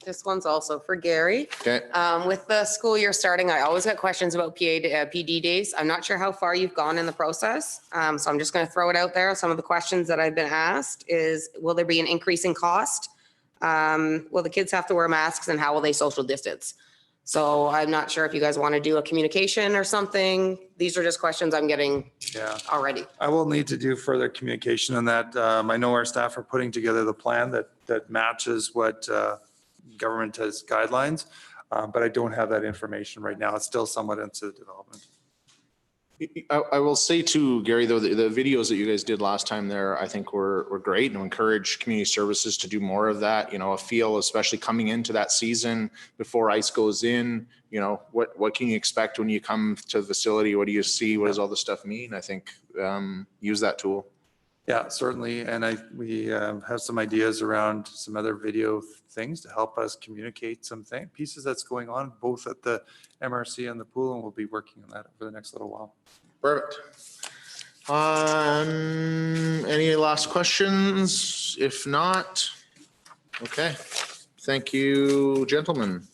This one's also for Gary. Okay. With the school year starting, I always get questions about PD days. I'm not sure how far you've gone in the process. So I'm just going to throw it out there. Some of the questions that I've been asked is, will there be an increase in cost? Will the kids have to wear masks, and how will they social distance? So I'm not sure if you guys want to do a communication or something. These are just questions I'm getting already. I will need to do further communication on that. I know our staff are putting together the plan that matches what government has guidelines, but I don't have that information right now. It's still somewhat into development. I will say too, Gary, though, the videos that you guys did last time there, I think were great, and encourage community services to do more of that. A feel, especially coming into that season before ice goes in, what can you expect when you come to the facility? What do you see? What does all this stuff mean? I think use that tool. Yeah, certainly. And we have some ideas around some other video things to help us communicate some pieces that's going on both at the MRC and the pool, and we'll be working on that over the next little while. Perfect. Any last questions? If not, okay. Thank you, gentlemen.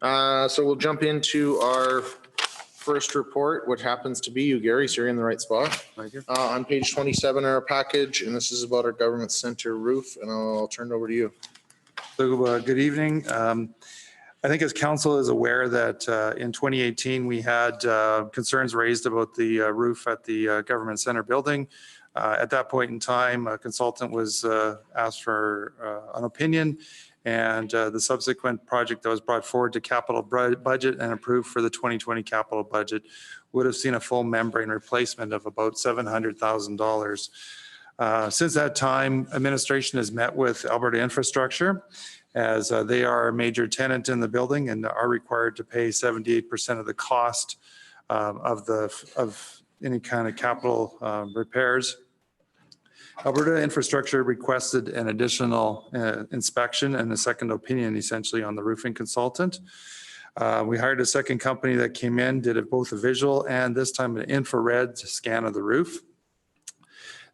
So we'll jump into our first report, which happens to be you, Gary, so you're in the right spot. Right here. On page 27 of our package, and this is about our government center roof, and I'll turn it over to you. So good evening. I think as council is aware that in 2018, we had concerns raised about the roof at the government center building. At that point in time, a consultant was asked for an opinion, and the subsequent project that was brought forward to capital budget and approved for the 2020 capital budget would have seen a full membrane replacement of about $700,000. Since that time, administration has met with Alberta Infrastructure as they are a major tenant in the building and are required to pay 78% of the cost of any kind of capital repairs. Alberta Infrastructure requested an additional inspection and a second opinion essentially on the roofing consultant. We hired a second company that came in, did both a visual and this time an infrared scan of the roof.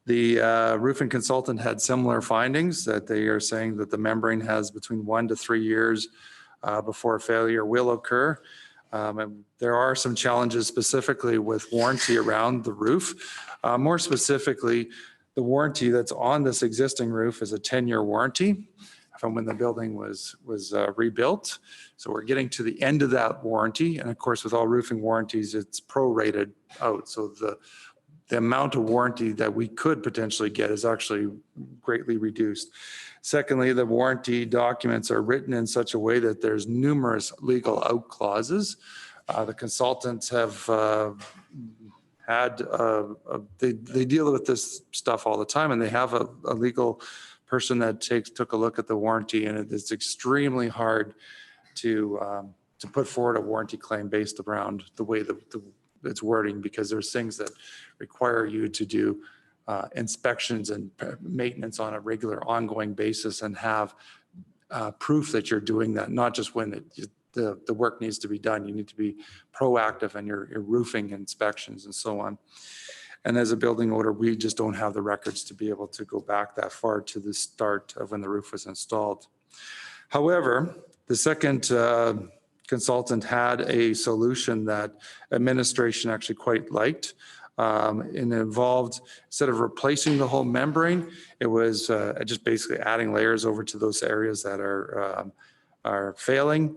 The roofing consultant had similar findings that they are saying that the membrane has between 1 to 3 years before failure will occur. And there are some challenges specifically with warranty around the roof. More specifically, the warranty that's on this existing roof is a 10-year warranty from when the building was rebuilt. So we're getting to the end of that warranty. And of course, with all roofing warranties, it's prorated out. So the amount of warranty that we could potentially get is actually greatly reduced. Secondly, the warranty documents are written in such a way that there's numerous legal out clauses. The consultants have they deal with this stuff all the time, and they have a legal person that took a look at the warranty, and it's extremely hard to put forward a warranty claim based around the way it's wording, because there's things that require you to do inspections and maintenance on a regular ongoing basis and have proof that you're doing that, not just when the work needs to be done. You need to be proactive in your roofing inspections and so on. And as a building owner, we just don't have the records to be able to go back that far to the start of when the roof was installed. However, the second consultant had a solution that administration actually quite liked. And it involved, instead of replacing the whole membrane, it was just basically adding layers over to those areas that are failing.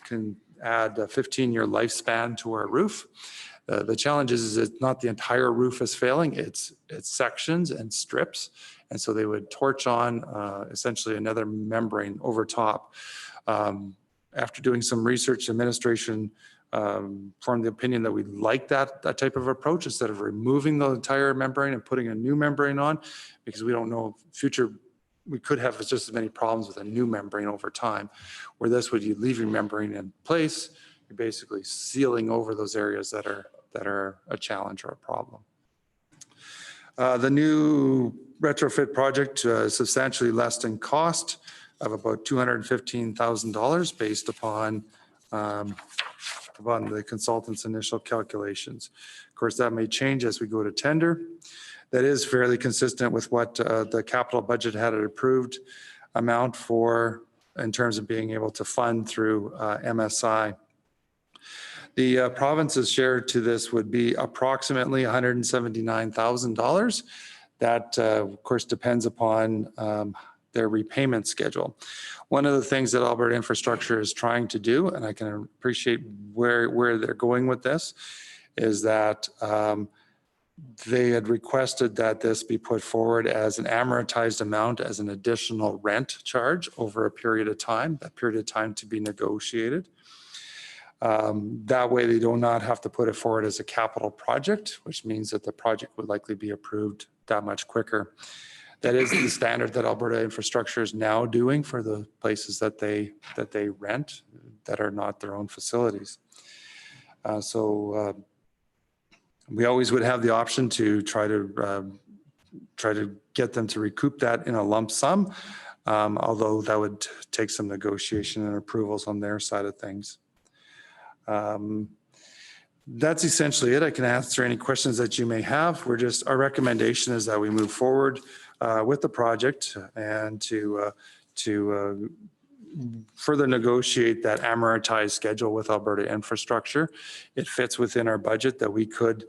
Can add a 15-year lifespan to our roof. The challenge is it's not the entire roof is failing, it's sections and strips. And so they would torch on essentially another membrane over top. After doing some research, administration formed the opinion that we like that type of approach instead of removing the entire membrane and putting a new membrane on, because we don't know we could have just as many problems with a new membrane over time, where this would, you leave your membrane in place, you're basically sealing over those areas that are a challenge or a problem. The new retrofit project is substantially less in cost of about $215,000 based upon the consultant's initial calculations. Of course, that may change as we go to tender. That is fairly consistent with what the capital budget had an approved amount for in terms of being able to fund through MSI. The province's share to this would be approximately $179,000. That, of course, depends upon their repayment schedule. One of the things that Alberta Infrastructure is trying to do, and I can appreciate where they're going with this, is that they had requested that this be put forward as an amortized amount as an additional rent charge over a period of time, that period of time to be negotiated. That way they do not have to put it forward as a capital project, which means that the project would likely be approved that much quicker. That is the standard that Alberta Infrastructure is now doing for the places that they rent that are not their own facilities. We always would have the option to try to get them to recoup that in a lump sum, although that would take some negotiation and approvals on their side of things. That's essentially it. I can answer any questions that you may have. Our recommendation is that we move forward with the project and to further negotiate that amortized schedule with Alberta Infrastructure. It fits within our budget that we could,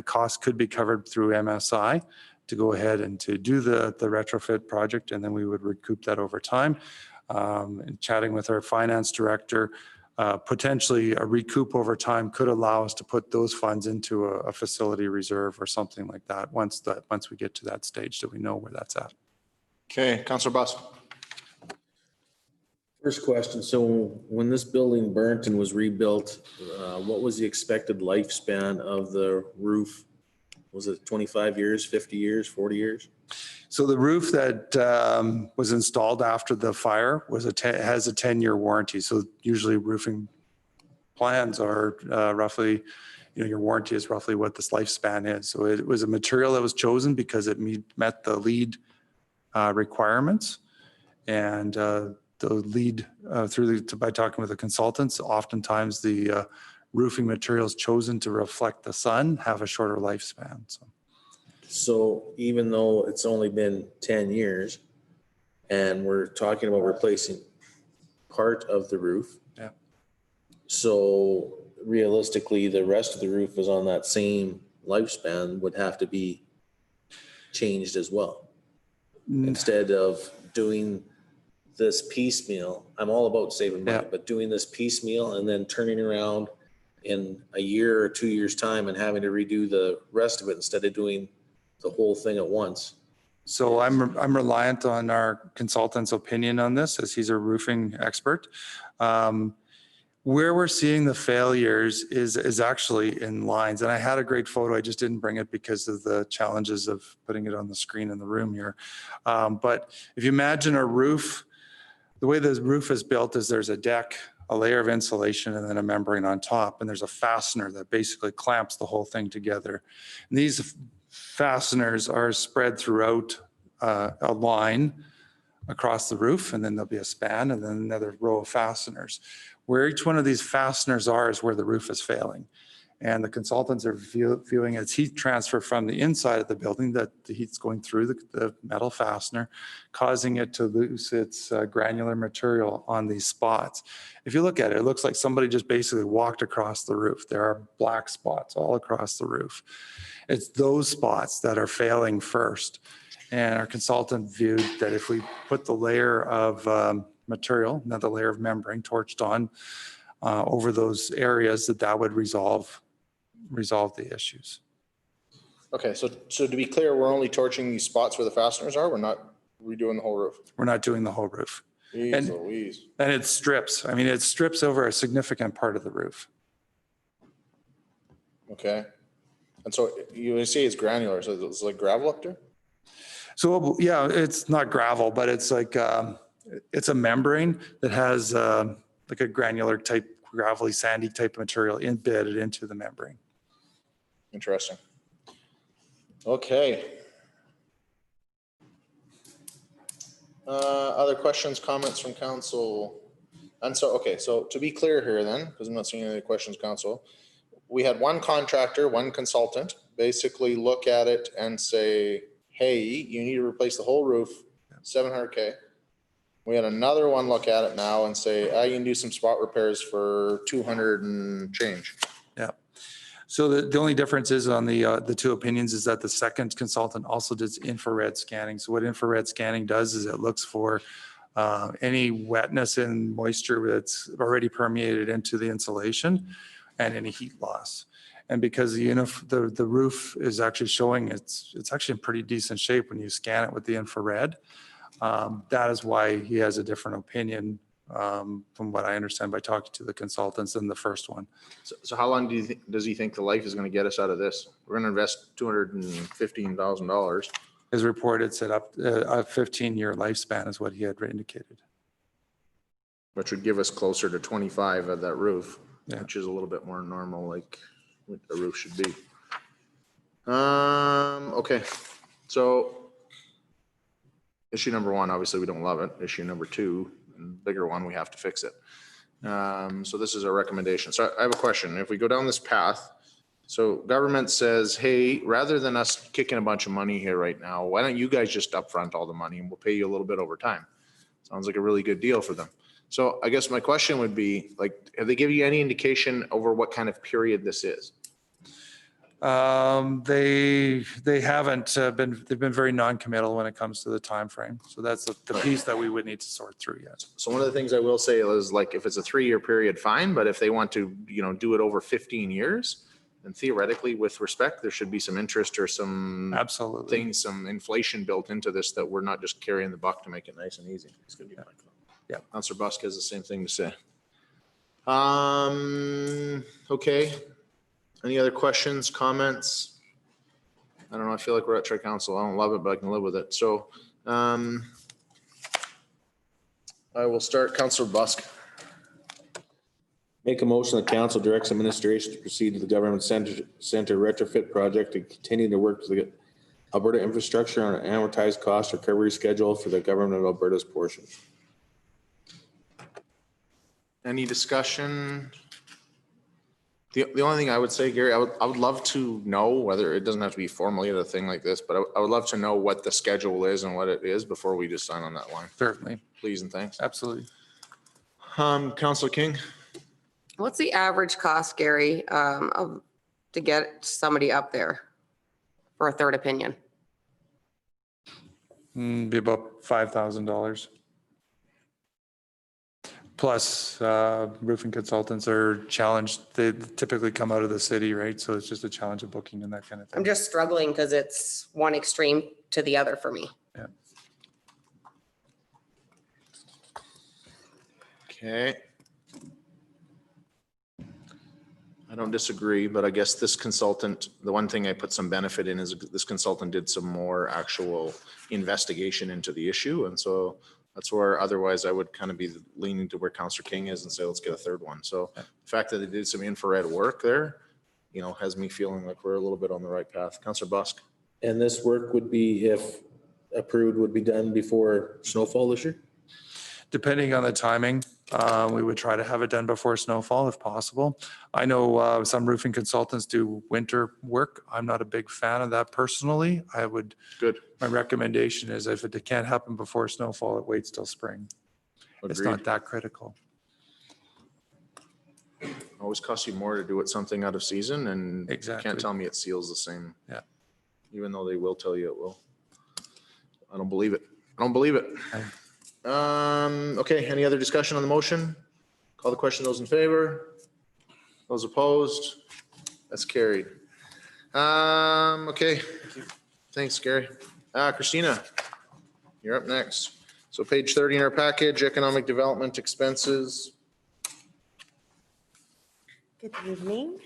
costs could be covered through MSI to go ahead and to do the retrofit project, and then we would recoup that over time. And chatting with our finance director, potentially a recoup over time could allow us to put those funds into a facility reserve or something like that once we get to that stage that we know where that's at. Okay, Councillor Bus. First question, so when this building burnt and was rebuilt, what was the expected lifespan of the roof? Was it 25 years, 50 years, 40 years? So the roof that was installed after the fire has a 10-year warranty. So usually roofing plans are roughly, your warranty is roughly what this lifespan is. So it was a material that was chosen because it met the LEED requirements. And the LEED, by talking with the consultants, oftentimes the roofing materials chosen to reflect the sun have a shorter lifespan. So even though it's only been 10 years and we're talking about replacing part of the roof. Yeah. So realistically, the rest of the roof is on that same lifespan would have to be changed as well. Instead of doing this piecemeal, I'm all about saving money, but doing this piecemeal and then turning around in a year or 2 years time and having to redo the rest of it instead of doing the whole thing at once. So I'm reliant on our consultant's opinion on this, as he's a roofing expert. Where we're seeing the failures is actually in lines. And I had a great photo. I just didn't bring it because of the challenges of putting it on the screen in the room here. But if you imagine a roof, the way the roof is built is there's a deck, a layer of insulation, and then a membrane on top. And there's a fastener that basically clamps the whole thing together. And these fasteners are spread throughout a line across the roof, and then there'll be a span and then another row of fasteners. Where each one of these fasteners are is where the roof is failing. And the consultants are viewing as heat transfer from the inside of the building, that the heat's going through the metal fastener, causing it to lose its granular material on these spots. If you look at it, it looks like somebody just basically walked across the roof. There are black spots all across the roof. It's those spots that are failing first. And our consultant viewed that if we put the layer of material, another layer of membrane torched on over those areas, that would resolve the issues. Okay, so to be clear, we're only torching these spots where the fasteners are. We're not redoing the whole roof. We're not doing the whole roof. Jeez Louise. And it strips. I mean, it strips over a significant part of the roof. Okay. And so you say it's granular, so it's like gravel up there? So yeah, it's not gravel, but it's like, it's a membrane that has like a granular type, gravelly, sandy type material embedded into the membrane. Interesting. Okay. Other questions, comments from council? And so, okay, so to be clear here then, because I'm not seeing any questions, council, we had one contractor, one consultant, basically look at it and say, hey, you need to replace the whole roof, $700K. We had another one look at it now and say, you can do some spot repairs for 200 and change. Yeah. So the only difference is on the two opinions is that the second consultant also does infrared scanning. So what infrared scanning does is it looks for any wetness and moisture that's already permeated into the insulation and any heat loss. And because the roof is actually showing it's actually in pretty decent shape when you scan it with the infrared. That is why he has a different opinion from what I understand by talking to the consultants than the first one. So how long does he think the life is going to get us out of this? We're going to invest $215,000. His report had set up a 15-year lifespan is what he had indicated. Which would give us closer to 25 of that roof, Yeah. which is a little bit more normal, like what a roof should be. Okay, so issue number one, obviously we don't love it. Issue number two, bigger one, we have to fix it. So this is our recommendation. So I have a question. If we go down this path, so government says, hey, rather than us kicking a bunch of money here right now, why don't you guys just upfront all the money and we'll pay you a little bit over time? Sounds like a really good deal for them. So I guess my question would be, like, have they given you any indication over what kind of period this is? They haven't they've been very non-committal when it comes to the time frame. So that's the piece that we would need to sort through yet. So one of the things I will say is, like, if it's a 3-year period, fine, but if they want to, do it over 15 years, then theoretically, with respect, there should be some interest or some Absolutely. things, some inflation built into this, that we're not just carrying the buck to make it nice and easy. It's gonna be fine. Yeah. Councillor Busk has the same thing to say. Okay. Any other questions, comments? I don't know. I feel like we're at Tri-Council. I don't love it, but I can live with it. So I will start. Councillor Busk. Make a motion that council directs administration to proceed to the government center retrofit project and continue to work to the Alberta infrastructure on an amortized cost recovery schedule for the government of Alberta's portion. Any discussion? The only thing I would say, Gary, I would love to know, whether it doesn't have to be formally a thing like this, but I would love to know what the schedule is and what it is before we just sign on that line. Certainly. Please and thanks. Absolutely. Councillor King. What's the average cost, Gary, to get somebody up there for a third opinion? Be about $5,000. Plus, roofing consultants are challenged. They typically come out of the city, right? So it's just a challenge of booking and that kind of thing. I'm just struggling because it's one extreme to the other for me. Yeah. Okay. I don't disagree, but I guess this consultant, the one thing I put some benefit in is this consultant did some more actual investigation into the issue. And so that's where otherwise I would kind of be leaning to where Councillor King is and say, let's get a third one. So the fact that they did some infrared work there, has me feeling like we're a little bit on the right path. Councillor Busk. And this work would be, if approved, would be done before snowfall this year? Depending on the timing, we would try to have it done before snowfall if possible. I know some roofing consultants do winter work. I'm not a big fan of that personally. Good. My recommendation is if it can't happen before snowfall, it waits till spring. It's Agreed. not that critical. Always costs you more to do it something out of season, and Exactly. you can't tell me it seals the same. Yeah. Even though they will tell you it will. I don't believe it. I don't believe it. Okay, any other discussion on the motion? Call the question. Those in favor? Those opposed? That's carried. Okay. Thanks, Gary. Christina, you're up next. So page 30 in our package, economic development expenses. Good evening.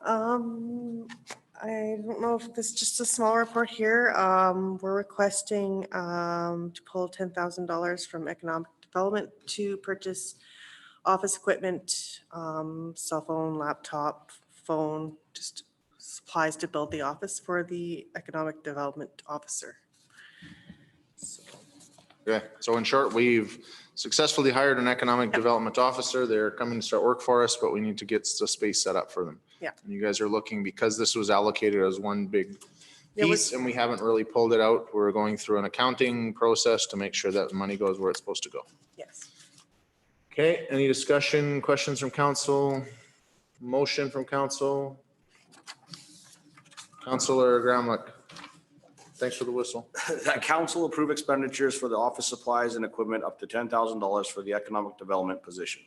I don't know if this is just a small report here. We're requesting to pull $10,000 from economic development to purchase office equipment, cell phone, laptop, phone, just supplies to build the office for the economic development officer. Okay, so in short, we've successfully hired an economic development officer. They're coming to start work for us, but we need to get the space set up for them. Yeah. And you guys are looking, because this was allocated as one big It was- piece and we haven't really pulled it out. We're going through an accounting process to make sure that the money goes where it's supposed to go. Yes. Okay, any discussion, questions from council? Motion from council? Councillor Gramlich. Thanks for the whistle. That council approve expenditures for the office supplies and equipment up to $10,000 for the economic development position.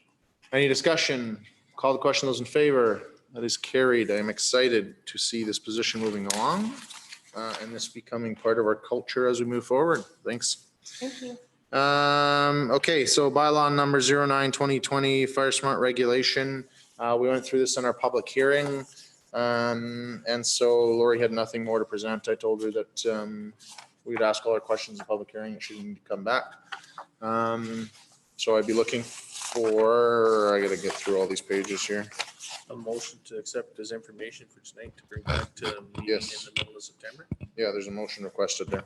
Any discussion? Call the question. Those in favor? That is carried. I am excited to see this position moving along and this becoming part of our culture as we move forward. Thanks. Thank you. Okay, so bylaw number 09/2020 Fire Smart Regulation. We went through this in our public hearing. And so Lori had nothing more to present. I told her that we'd ask all our questions in public hearing and she didn't come back. So I'd be looking for, I gotta get through all these pages here. A motion to accept as information for tonight to bring back to meeting Yes. in the middle of September. Yeah, there's a motion requested there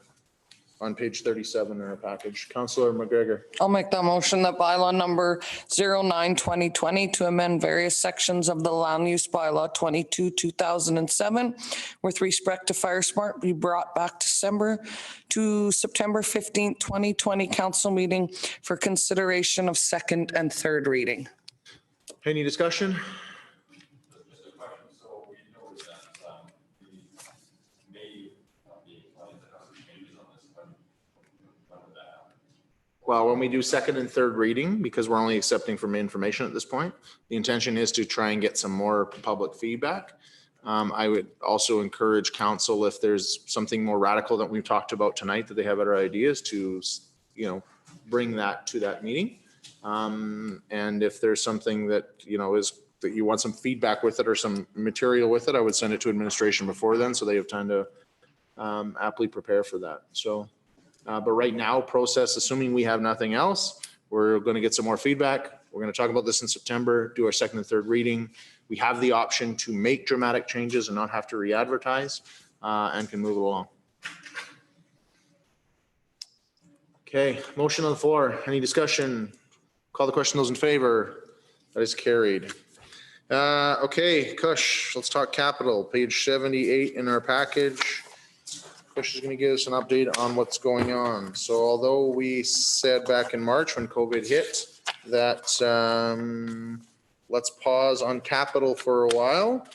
on page 37 in our package. Councillor McGregor. I'll make that motion that bylaw number 09/2020 to amend various sections of the land use bylaw 22/2007 with respect to Fire Smart be brought back to September 15th, 2020 council meeting for consideration of second and third reading. Any discussion? Well, when we do second and third reading, because we're only accepting from information at this point, the intention is to try and get some more public feedback. I would also encourage council, if there's something more radical that we've talked about tonight, that they have other ideas to, bring that to that meeting. And if there's something that, that you want some feedback with it or some material with it, I would send it to administration before then, so they have time to aptly prepare for that. So, but right now, process, assuming we have nothing else, we're going to get some more feedback. We're going to talk about this in September, do our second and third reading. We have the option to make dramatic changes and not have to re-advertise, and can move it along. Okay, motion on the floor. Any discussion? Call the question. Those in favor? That is carried. Okay, Kush, let's talk capital. Page 78 in our package. Kush is going to give us an update on what's going on. So although we said back in March when COVID hit that let's pause on capital for a while,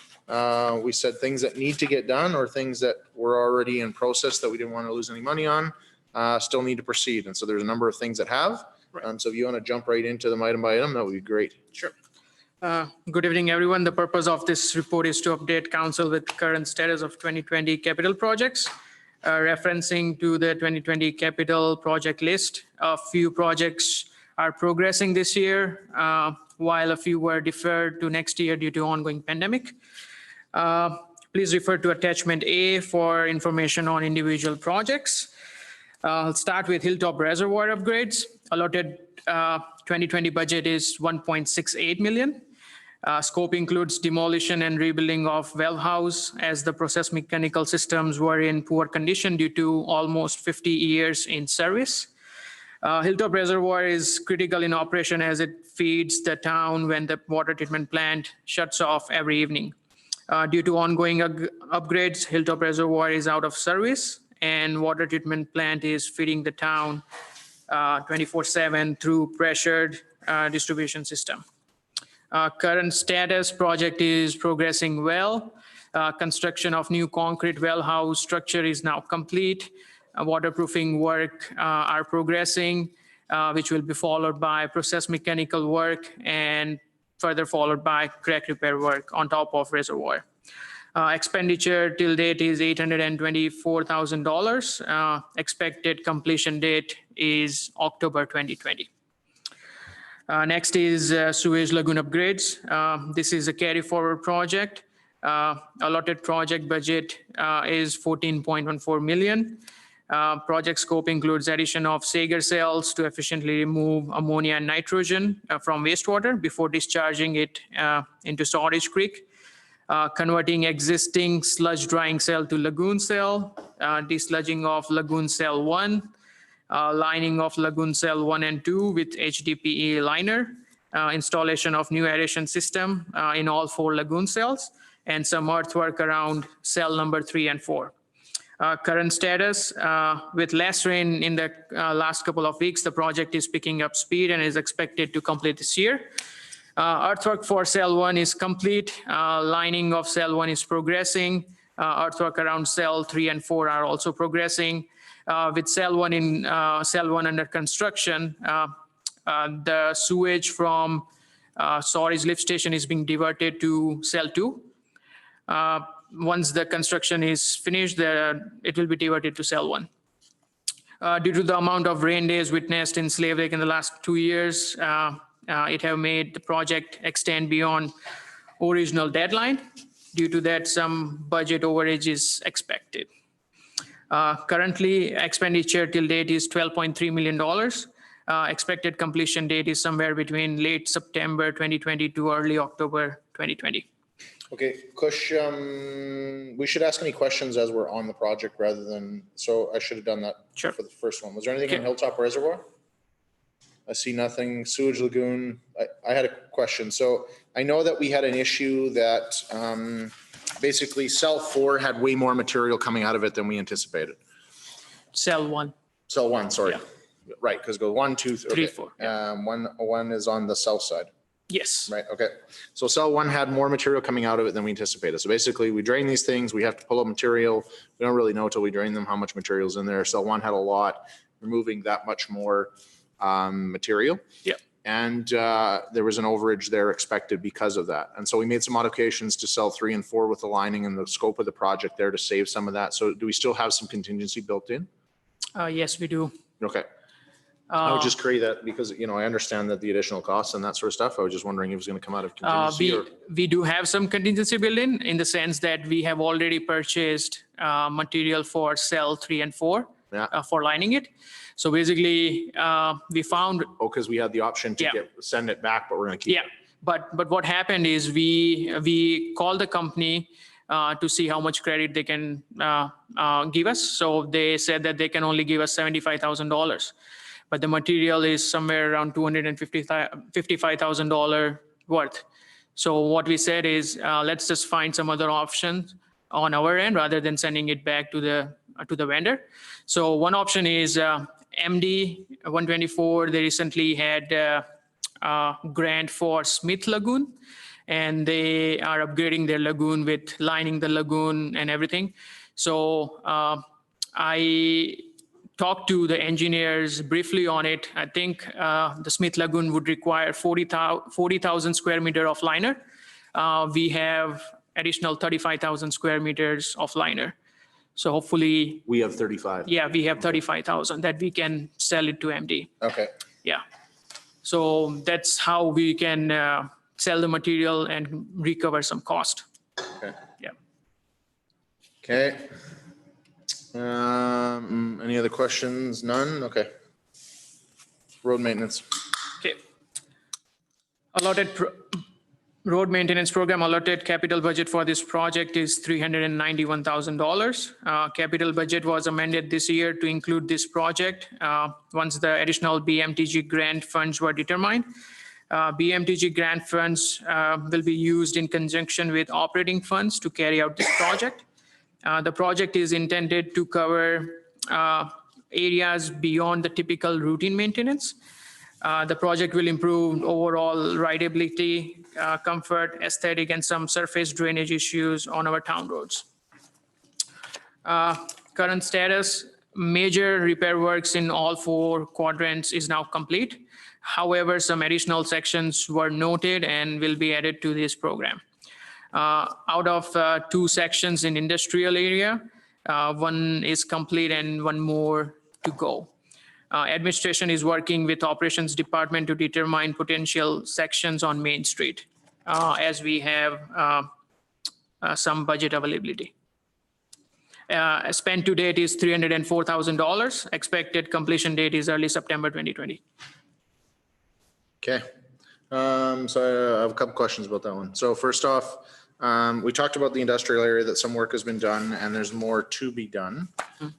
we said things that need to get done or things that were already in process that we didn't want to lose any money on still need to proceed. And so there's a number of things that have. So if you want to jump right into them item by item, that would be great. Sure. Good evening, everyone. The purpose of this report is to update council with current status of 2020 capital projects. Referencing to the 2020 capital project list, a few projects are progressing this year, while a few were deferred to next year due to ongoing pandemic. Please refer to attachment A for information on individual projects. I'll start with Hilltop Reservoir upgrades. Allotted 2020 budget is 1.68 million. Scope includes demolition and rebuilding of well house as the process mechanical systems were in poor condition due to almost 50 years in service. Hilltop Reservoir is critical in operation as it feeds the town when the water treatment plant shuts off every evening. Due to ongoing upgrades, Hilltop Reservoir is out of service and water treatment plant is feeding the town 24/7 through pressured distribution system. Current status project is progressing well. Construction of new concrete well house structure is now complete. Waterproofing work are progressing, which will be followed by process mechanical work and further followed by crack repair work on top of reservoir. Expenditure till date is $824,000. Expected completion date is October 2020. Next is Sewage Lagoon upgrades. This is a carry forward project. Allotted project budget is 14.14 million. Project scope includes addition of Sager cells to efficiently remove ammonia and nitrogen from wastewater before discharging it into Sewage Creek. Converting existing sludge drying cell to Lagoon cell, desludging of Lagoon cell 1, lining of Lagoon cell 1 and 2 with HDPE liner, installation of new aeration system in all 4 Lagoon cells, and some earthwork around cell number 3 and 4. Current status, with less rain in the last couple of weeks, the project is picking up speed and is expected to complete this year. Earthwork for cell 1 is complete. Lining of cell 1 is progressing. Earthwork around cell 3 and 4 are also progressing. With cell 1 under construction, the sewage from Sewage lift station is being diverted to cell 2. Once the construction is finished, it will be diverted to cell 1. Due to the amount of rain days witnessed in Slave Lake in the last 2 years, it have made the project extend beyond original deadline. Due to that, some budget overage is expected. Currently, expenditure till date is $12.3 million. Expected completion date is somewhere between late September 2020 to early October 2020. Okay, Kush, we should ask any questions as we're on the project rather than, so I should have done that Sure. for the first one. Was there anything on Okay. Hilltop Reservoir? I see nothing. Sewage Lagoon, I had a question. So I know that we had an issue that basically cell 4 had way more material coming out of it than we anticipated. Cell 1. Cell 1, sorry. Yeah. Right, because go 1, 2, 3. 3, 4, yeah. One is on the south side. Yes. Right, okay. So cell 1 had more material coming out of it than we anticipated. So basically, we drain these things, we have to pull up material. We don't really know till we drain them how much material's in there. Cell 1 had a lot, removing that much more material. Yep. And there was an overage there expected because of that. And so we made some modifications to cell 3 and 4 with the lining and the scope of the project there to save some of that. So do we still have some contingency built in? Yes, we do. Okay. I would just query that because, you know, I understand that the additional costs and that sort of stuff. I was just wondering if it was going to come out of contingency or. We do have some contingency built in the sense that we have already purchased material for cell 3 and 4 Yeah. for lining it. So basically, we found, Oh, because we had the option to Yeah. send it back, but we're going to keep. yeah, but what happened is we called the company to see how much credit they can give us. So they said that they can only give us $75,000. But the material is somewhere around $255,000 worth. So what we said is, let's just find some other options on our end rather than sending it back to the vendor. So one option is MD 124. They recently had a grant for Smith Lagoon, and they are upgrading their lagoon with lining the lagoon and everything. So I talked to the engineers briefly on it. I think the Smith Lagoon would require 40,000 square meter of liner. We have additional 35,000 square meters of liner. So hopefully, We have 35. yeah, we have 35,000 that we can sell it to MD. Okay. Yeah. So that's how we can sell the material and recover some cost. Okay. Yeah. Okay. Any other questions? None? Okay. Road maintenance. Okay. Road maintenance program allotted capital budget for this project is $391,000. Capital budget was amended this year to include this project once the additional BMTG grant funds were determined. BMTG grant funds will be used in conjunction with operating funds to carry out this project. The project is intended to cover areas beyond the typical routine maintenance. The project will improve overall rideability, comfort, aesthetic, and some surface drainage issues on our town roads. Current status, major repair works in all 4 quadrants is now complete. However, some additional sections were noted and will be added to this program. Out of 2 sections in industrial area, 1 is complete and 1 more to go. Administration is working with operations department to determine potential sections on Main Street as we have some budget availability. Spent to date is $304,000. Expected completion date is early September 2020. Okay. So I have a couple questions about that one. So first off, we talked about the industrial area that some work has been done and there's more to be done.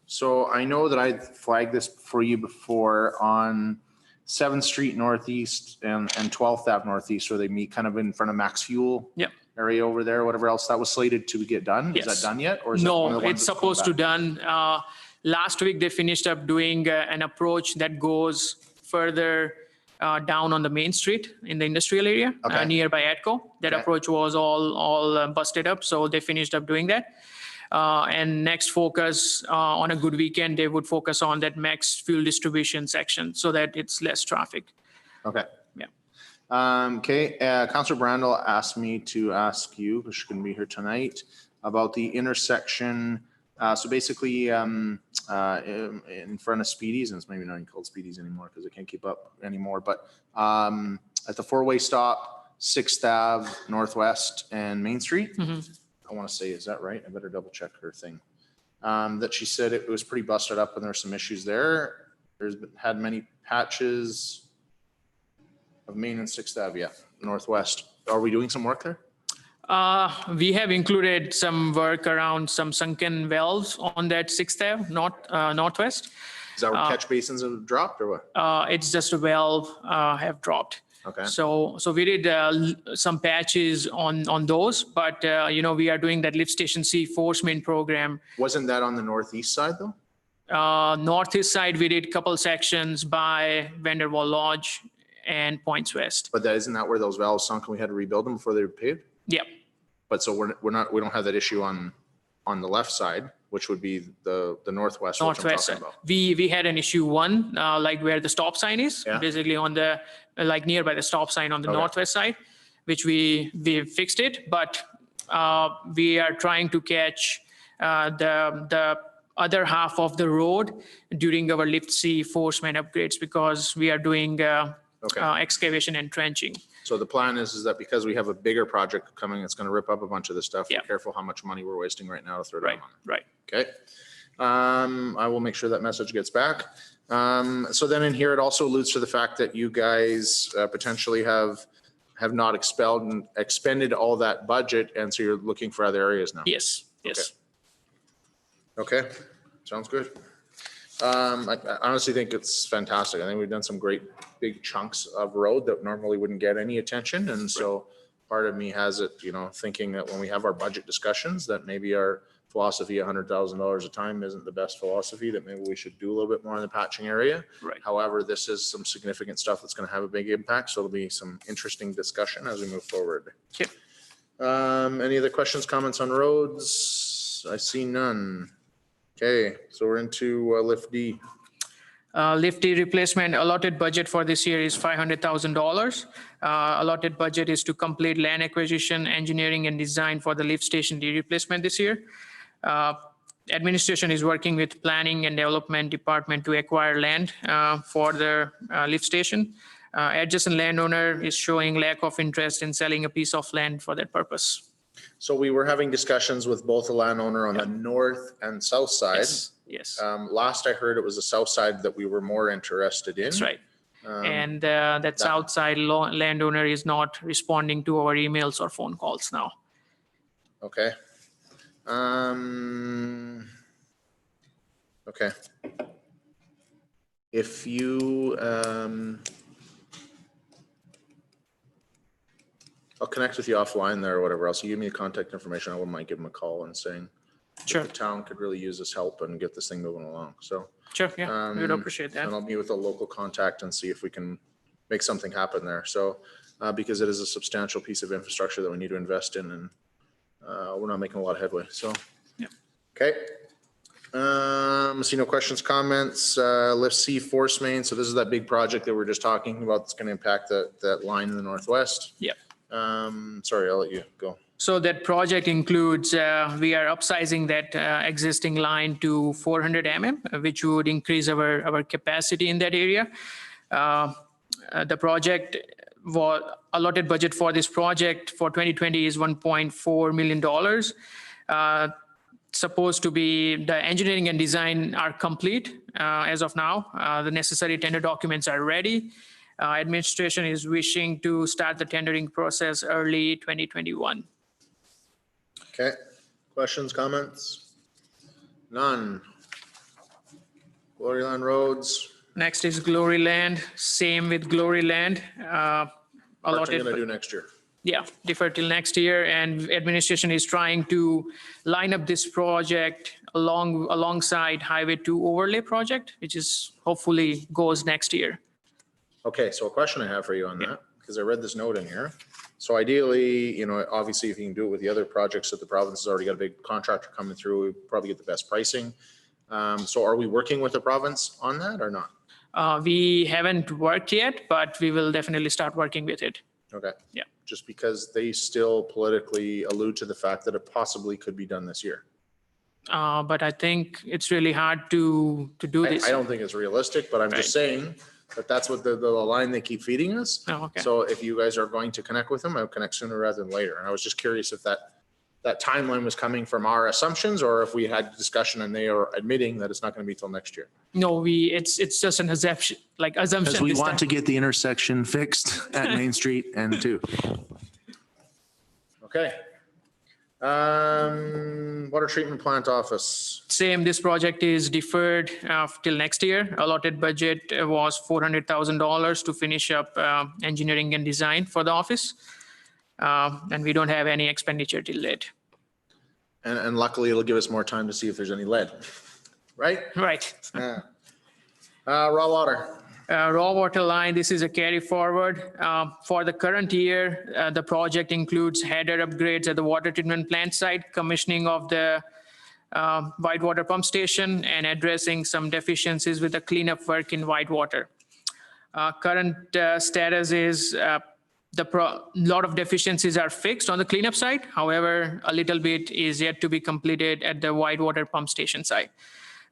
So I know that I flagged this for you before on 7th Street Northeast and 12th Ave Northeast, where they meet kind of in front of Max Fuel. Yep. Area over there, whatever else that was slated to get done. Is Yes. that done yet? Or is that one of No, the ones it's that's coming supposed to back? done. Last week, they finished up doing an approach that goes further down on the Main Street in the industrial area Okay. nearby Atco. That Okay. approach was all busted up, so they finished up doing that. And next focus on a good weekend, they would focus on that max fuel distribution section so that it's less traffic. Okay. Yeah. Okay, Councillor Brandel asked me to ask you, because she couldn't be here tonight, about the intersection. So basically, in front of Speedies, and it's maybe not even called Speedies anymore because I can't keep up anymore, but at the 4-way stop, 6th Ave, Northwest and Main Street. I want to say, is that right? I better double check her thing. That she said it was pretty busted up and there were some issues there. Had many patches of Main and 6th Ave, yeah, Northwest. Are we doing some work there? We have included some work around some sunken wells on that 6th Ave, northwest. Is that where catch basins have dropped or what? It's just a well have dropped. Okay. So we did some patches on those, but we are doing that lift station C force main program. Wasn't that on the northeast side though? Northeast side, we did couple sections by Vanderwall Lodge and Points West. But isn't that where those valves sunk and we had to rebuild them before they were paved? Yep. But so we don't have that issue on the left side, which would be the northwest, which I'm Northwest talking side. about. We had an issue one, like where the stop sign is, Yeah. basically on the, like nearby the stop sign on the Okay. northwest side, which we fixed it, but we are trying to catch the other half of the road during our lift C force main upgrades because we are doing Okay. excavation and trenching. So the plan is that because we have a bigger project coming, it's going to rip up a bunch of this stuff. Yeah. Be careful how much money we're wasting right now to throw Right, down on right. it. Okay. I will make sure that message gets back. So then in here, it also alludes to the fact that you guys potentially have not expended all that budget. And so you're looking for other areas now. Yes, yes. Okay, sounds good. I honestly think it's fantastic. I think we've done some great big chunks of road that normally wouldn't get any attention. And so part of me has it, thinking that when we have our budget discussions, that maybe our philosophy, $100,000 a time isn't the best philosophy, that maybe we should do a little bit more in the patching area. Right. However, this is some significant stuff that's going to have a big impact. So it'll be some interesting discussion as we move forward. Okay. Any other questions, comments on roads? I see none. Okay, so we're into lift D. Lift D replacement allotted budget for this year is $500,000. Allotted budget is to complete land acquisition, engineering and design for the lift station D replacement this year. Administration is working with planning and development department to acquire land for the lift station. Adjacent landowner is showing lack of interest in selling a piece of land for that purpose. So we were having discussions with both the landowner on the north and south side. Yes, Last I heard, it was the south side that we were more interested in. that's right. And that south side landowner is not responding to our emails or phone calls now. Okay. Okay. If you, I'll connect with you offline there or whatever else. You give me the contact information. I wouldn't mind giving them a call and saying, Sure, the town could really use this help and get this thing moving along. So. sure, yeah, we would appreciate that. And I'll meet with a local contact and see if we can make something happen there. So, because it is a substantial piece of infrastructure that we need to invest in and we're not making a lot of headway, so. Yeah. Okay. I see no questions, comments, lift C force main. So this is that big project that we're just talking about. That's going to impact that line in the northwest. Yeah. Sorry, I'll let you go. So that project includes, we are upsizing that existing line to 400 which would increase our capacity in that area. The project allotted budget for this project for 2020 is $1.4 million. Supposed to be, the engineering and design are complete as of now. The necessary tender documents are ready. Administration is wishing to start the tendering process early 2021. Okay. Questions, comments? None. Glory Land Roads. Next is Glory Land, same with Glory Land. What are you Allotted, going to do next year? yeah, deferred till next year. And administration is trying to line up this project alongside Highway 2 overlay project, which is hopefully goes next year. Okay, so a question I have for you on that, because I read this note in here. So ideally, obviously if you can do it with the other projects that the province has already got a big contractor coming through, we probably get the best pricing. So are we working with the province on that or not? We haven't worked yet, but we will definitely start working with it. Okay. Yeah. Just because they still politically allude to the fact that it possibly could be done this year. But I think it's really hard to do this. I don't think it's realistic, but I'm just saying that that's what the line they keep feeding us. Oh, okay. So if you guys are going to connect with them, I would connect sooner rather than later. And I was just curious if that timeline was coming from our assumptions or if we had discussion and they are admitting that it's not going to be till next year. No, it's just an assumption, assumption. Because we this want time. to get the intersection fixed at Main Street and 2. Okay. Water treatment plant office. Same, this project is deferred till next year. Allotted budget was $400,000 to finish up engineering and design for the office. And we don't have any expenditure till date. And luckily it'll give us more time to see if there's any lead, right? Right. Yeah. Raw water. Raw water line, this is a carry forward. For the current year, the project includes header upgrades at the water treatment plant site, commissioning of the Whitewater pump station, and addressing some deficiencies with the cleanup work in Whitewater. Current status is lot of deficiencies are fixed on the cleanup side. However, a little bit is yet to be completed at the Whitewater pump station site.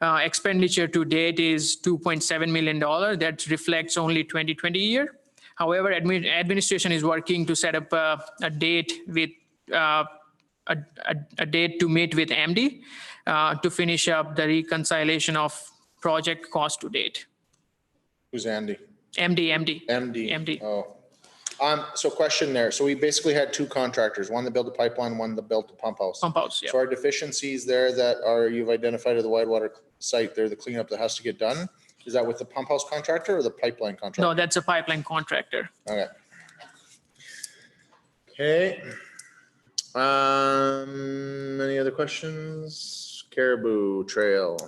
Expenditure to date is $2.7 million. That reflects only 2020 year. However, administration is working to set up a date with a date to meet with MD to finish up the reconciliation of project cost to date. Who's Andy? MD. MD. Oh. So question there. So we basically had two contractors, one that built the pipeline, one that built the pump house. Pump house, yeah. So our deficiencies there that you've identified at the Whitewater site there, the cleanup that has to get done, is that with the pump house contractor or the pipeline contractor? No, that's a pipeline contractor. Okay. Okay. Any other questions? Caribou Trail.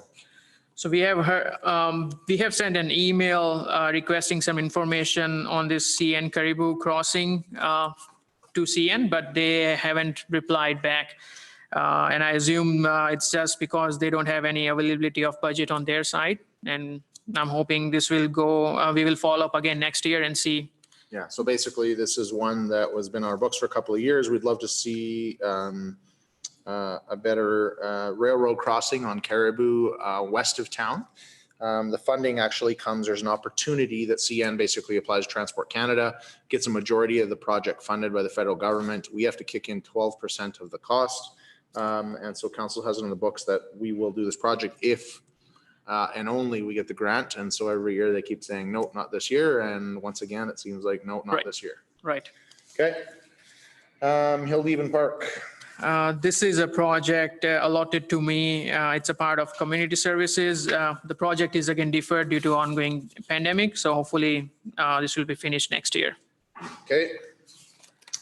So we have sent an email requesting some information on this CN Caribou Crossing to CN, but they haven't replied back. And I assume it's just because they don't have any availability of budget on their side. And I'm hoping this will go, we will follow up again next year and see. Yeah, so basically this is one that was been on our books for a couple of years. We'd love to see a better railroad crossing on Caribou west of town. The funding actually comes, there's an opportunity that CN basically applies to Transport Canada, gets a majority of the project funded by the federal government. We have to kick in 12% of the cost. And so council has it in the books that we will do this project if and only we get the grant. And so every year they keep saying, nope, not this year. And once again, it seems like, nope, not Right. this year. Right. Okay. Hilldeven Park. This is a project allotted to me. It's a part of community services. The project is again deferred due to ongoing pandemic. So hopefully this will be finished next year. Okay.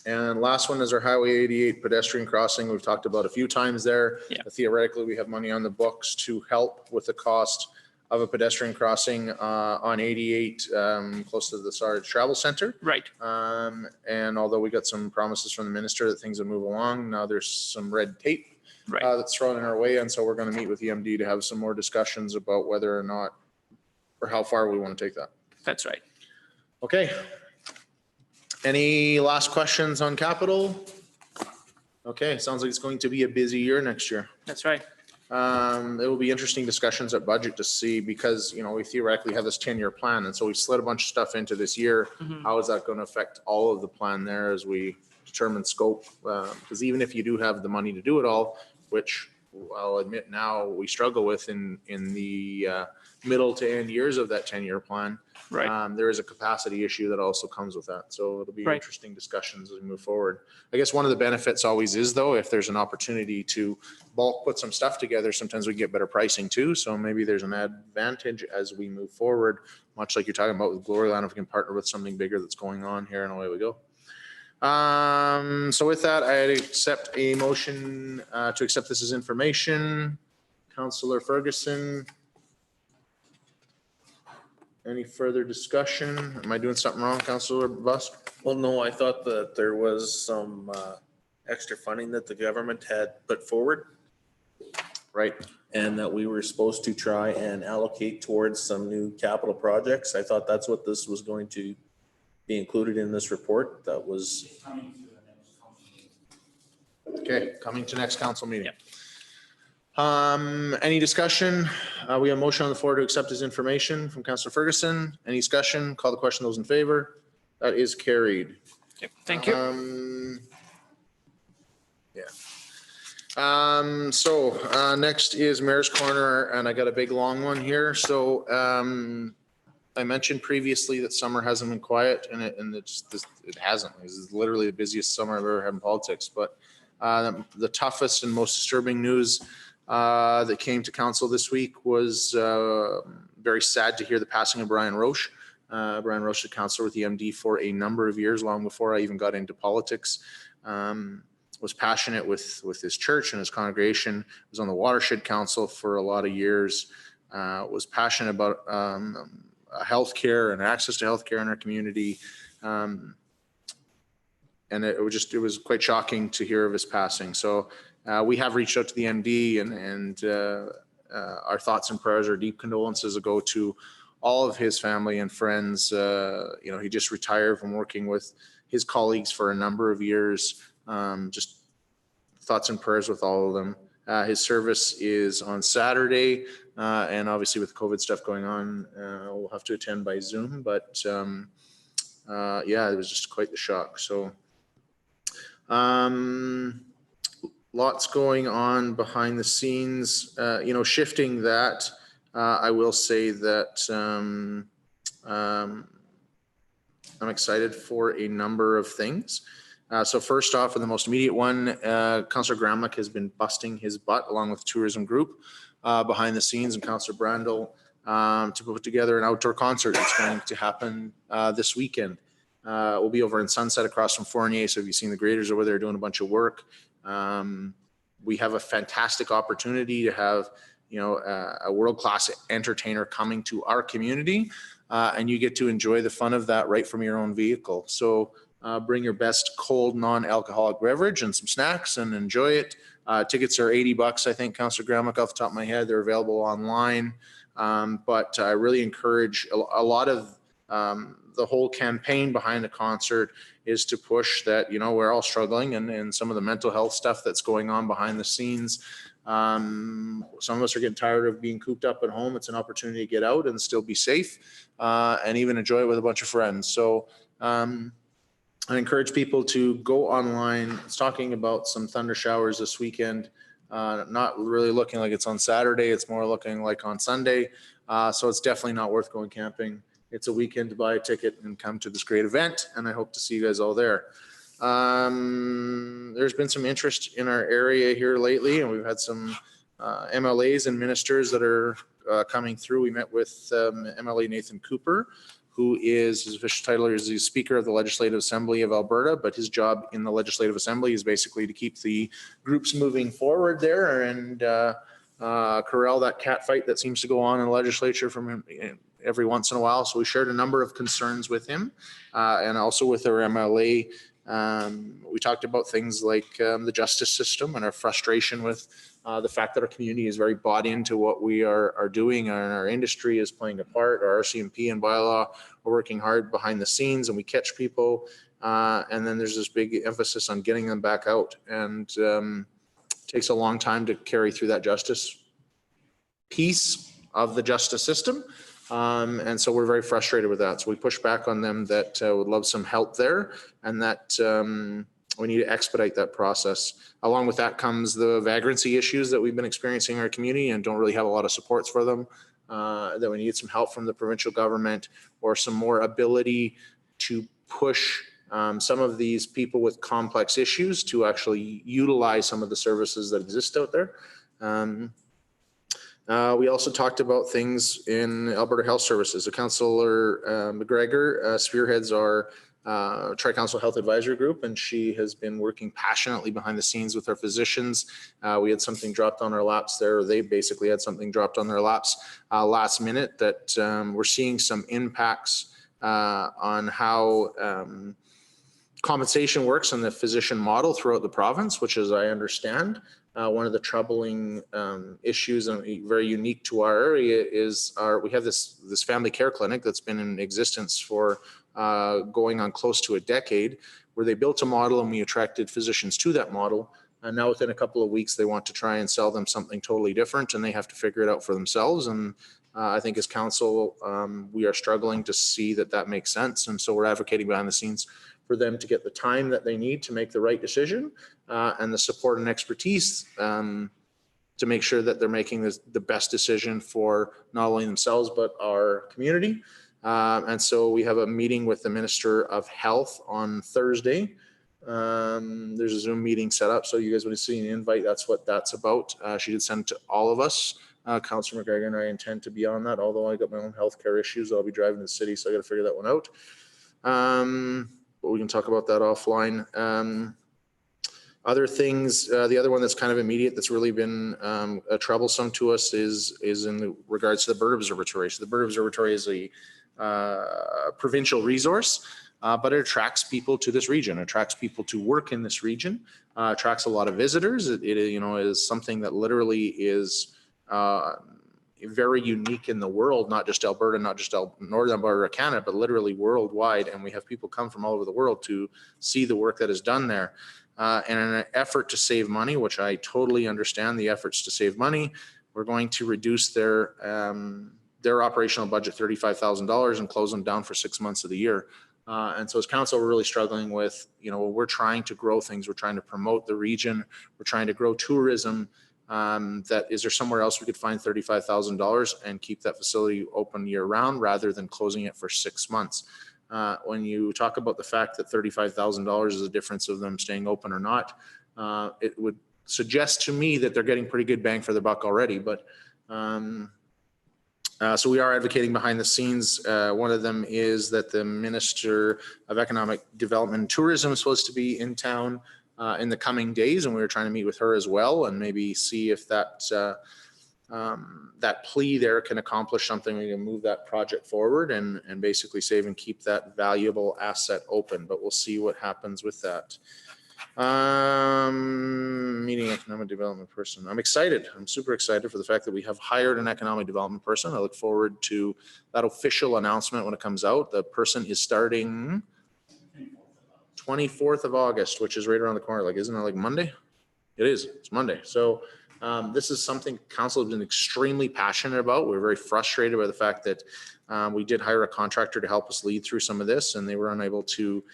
And last one is our Highway 88 pedestrian crossing. We've talked about a few times there. Yeah. Theoretically, we have money on the books to help with the cost of a pedestrian crossing on 88 close to the Sarge Travel Center. Right. And although we got some promises from the minister that things will move along, now there's some red tape Right. that's thrown in our way. And so we're going to meet with the MD to have some more discussions about whether or not, or how far we want to take that. That's right. Okay. Any last questions on capital? Okay, sounds like it's going to be a busy year next year. That's right. It will be interesting discussions at budget to see, because, you know, we theoretically have this 10-year plan. And so we slid a bunch of stuff into this year. Mhm. How is that going to affect all of the plan there as we determine scope? Because even if you do have the money to do it all, which I'll admit now we struggle with in the middle to end years of that 10-year plan. Right. There is a capacity issue that also comes with that. So it'll be Right. interesting discussions as we move forward. I guess one of the benefits always is, though, if there's an opportunity to bulk put some stuff together, sometimes we get better pricing too. So maybe there's an advantage as we move forward, much like you're talking about with Gloryland, if we can partner with something bigger that's going on here, and away we go. So with that, I accept a motion to accept this as information. Councillor Ferguson. Any further discussion? Am I doing something wrong, Councillor Busk? Well, no, I thought that there was some extra funding that the government had put forward Right. and that we were supposed to try and allocate towards some new capital projects. I thought that's what this was going to be included in this report. That was, Okay, coming to next council meeting. Any discussion? We have a motion on the floor to accept his information from Councillor Ferguson. Any discussion? Call the question. Those in favor? That is carried. Okay, thank you. Yeah. So next is Mayor's Corner, and I got a big long one here. So I mentioned previously that summer hasn't been quiet, and it hasn't. This is literally the busiest summer I've ever had in politics. But The toughest and most disturbing news that came to council this week was very sad to hear the passing of Brian Roche. Brian Roche, a councillor with the MD for a number of years, long before I even got into politics. Was passionate with his church and his congregation, was on the Watershed Council for a lot of years, was passionate about healthcare and access to healthcare in our community. And it was quite shocking to hear of his passing. So we have reached out to the MD and our thoughts and prayers, our deep condolences go to all of his family and friends. He just retired from working with his colleagues for a number of years. Just thoughts and prayers with all of them. His service is on Saturday, and obviously with COVID stuff going on, we'll have to attend by Zoom, but yeah, it was just quite the shock. So lots going on behind the scenes, shifting that. I will say that I'm excited for a number of things. So first off, and the most immediate one, Councillor Gramlich has been busting his butt along with the tourism group behind the scenes, and Councillor Brandel to put together an outdoor concert that's going to happen this weekend. We'll be over in Sunset across from Fournier. So if you've seen the graders over there doing a bunch of work, we have a fantastic opportunity to have a world-class entertainer coming to our community, and you get to enjoy the fun of that right from your own vehicle. So bring your best cold non-alcoholic beverage and some snacks and enjoy it. Tickets are $80, I think, Councillor Gramlich, off the top of my head. They're available online. But I really encourage a lot of the whole campaign behind the concert is to push that, we're all struggling and some of the mental health stuff that's going on behind the scenes. Some of us are getting tired of being cooped up at home. It's an opportunity to get out and still be safe and even enjoy it with a bunch of friends. So I encourage people to go online. It's talking about some thunder showers this weekend. Not really looking like it's on Saturday. It's more looking like on Sunday. So it's definitely not worth going camping. It's a weekend to buy a ticket and come to this great event. And I hope to see you guys all there. There's been some interest in our area here lately, and we've had some MLAs and ministers that are coming through. We met with MLA Nathan Cooper, who is, his official title is the Speaker of the Legislative Assembly of Alberta, but his job in the Legislative Assembly is basically to keep the groups moving forward there and corral that cat fight that seems to go on in the legislature from every once in a while. So we shared a number of concerns with him and also with our MLA. We talked about things like the justice system and our frustration with the fact that our community is very bought into what we are doing and our industry is playing a part. Our RCMP and bylaw are working hard behind the scenes and we catch people. And then there's this big emphasis on getting them back out, and takes a long time to carry through that justice piece of the justice system. And so we're very frustrated with that. So we push back on them that would love some help there, and that we need to expedite that process. Along with that comes the vagrancy issues that we've been experiencing in our community and don't really have a lot of supports for them, that we need some help from the provincial government or some more ability to push some of these people with complex issues to actually utilize some of the services that exist out there. We also talked about things in Alberta Health Services. So Councillor McGregor spearheads our Tri-Council Health Advisory Group, and she has been working passionately behind the scenes with our physicians. We had something dropped on our laps there, or they basically had something dropped on their laps last minute that we're seeing some impacts on how compensation works in the physician model throughout the province, which, as I understand, one of the troubling issues and very unique to our area is we have this family care clinic that's been in existence for going on close to a decade, where they built a model and we attracted physicians to that model. And now within a couple of weeks, they want to try and sell them something totally different, and they have to figure it out for themselves. And I think as council, we are struggling to see that makes sense. And so we're advocating behind the scenes for them to get the time that they need to make the right decision and the support and expertise to make sure that they're making the best decision for not only themselves, but our community. And so we have a meeting with the Minister of Health on Thursday There's a Zoom meeting set up, so you guys would see an invite. That's what that's about. She did send it to all of us. Councillor McGregor and I intend to be on that, although I got my own healthcare issues. I'll be driving to the city, so I got to figure that one out. But we can talk about that offline. Other things, the other one that's kind of immediate that's really been troublesome to us is in regards to the bird observatory. So the bird observatory is a provincial resource, but it attracts people to this region, attracts people to work in this region, attracts a lot of visitors. It you know, is something that literally is very unique in the world, not just Alberta, not just Northern Alberta, Canada, but literally worldwide. And we have people come from all over the world to see the work that is done there. And in an effort to save money, which I totally understand the efforts to save money, we're going to reduce their operational budget $35,000 and close them down for 6 months of the year. And so as council, we're really struggling with, you know, we're trying to grow things. We're trying to promote the region. We're trying to grow tourism. Is there somewhere else we could find $35,000 and keep that facility open year round rather than closing it for 6 months? When you talk about the fact that $35,000 is the difference of them staying open or not, it would suggest to me that they're getting pretty good bang for the buck already. But so we are advocating behind the scenes. One of them is that the Minister of Economic Development and Tourism is supposed to be in town in the coming days, and we were trying to meet with her as well and maybe see if that that plea there can accomplish something. We can move that project forward and basically save and keep that valuable asset open, but we'll see what happens with that. Meeting economic development person. I'm excited. I'm super excited for the fact that we have hired an economic development person. I look forward to that official announcement when it comes out. The person is starting 24th of August, which is right around the corner. Like, isn't it like Monday? It is. It's Monday. So this is something council has been extremely passionate about. We're very frustrated by the fact that we did hire a contractor to help us lead through some of this, and they were unable to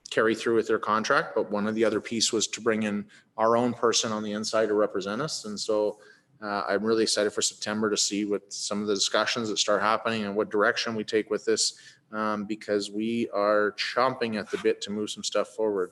carry through with their contract. But one of the other piece was to bring in our own person on the inside to represent us. And so I'm really excited for September to see what some of the discussions that start happening and what direction we take with this, because we are chomping at the bit to move some stuff forward.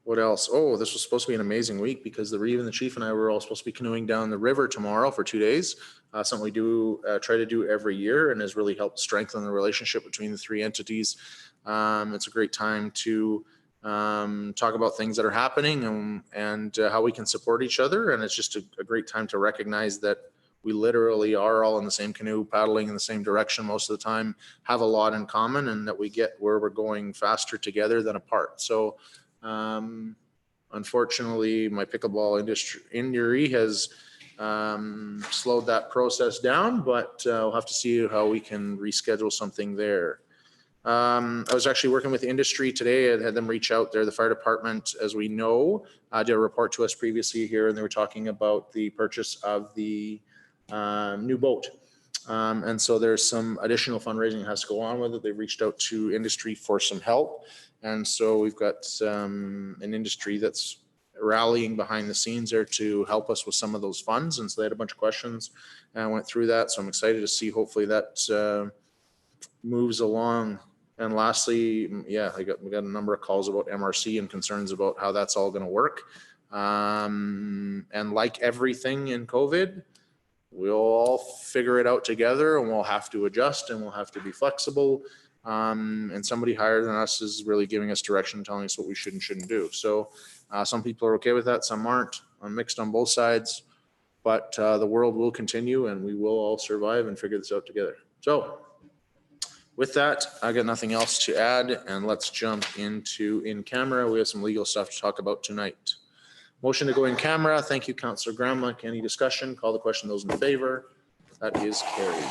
What else? Oh, this was supposed to be an amazing week because the Reeve and the Chief and I were all supposed to be canoeing down the river tomorrow for 2 days. Something we do try to do every year and has really helped strengthen the relationship between the three entities. It's a great time to talk about things that are happening and how we can support each other. And it's just a great time to recognize that we literally are all in the same canoe, paddling in the same direction most of the time, have a lot in common, and that we get where we're going faster together than apart. So unfortunately, my pickleball injury has slowed that process down, but we'll have to see how we can reschedule something there. I was actually working with industry today. I had them reach out there. The fire department, as we know, did a report to us previously here, and they were talking about the purchase of the new boat. And so there's some additional fundraising that has to go on with it. They reached out to industry for some help. And so we've got an industry that's rallying behind the scenes there to help us with some of those funds. And so they had a bunch of questions and I went through that. So I'm excited to see hopefully that moves along. And lastly, yeah, we got a number of calls about MRC and concerns about how that's all going to work. And like everything in COVID, we'll all figure it out together and we'll have to adjust and we'll have to be flexible. And somebody higher than us is really giving us direction, telling us what we should and shouldn't do. So some people are okay with that, some aren't. I'm mixed on both sides, but the world will continue and we will all survive and figure this out together. So with that, I got nothing else to add, and let's jump into in camera. We have some legal stuff to talk about tonight. Motion to go in camera. Thank you, Councillor Gramlich. Any discussion? Call the question. Those in favor. That is carried.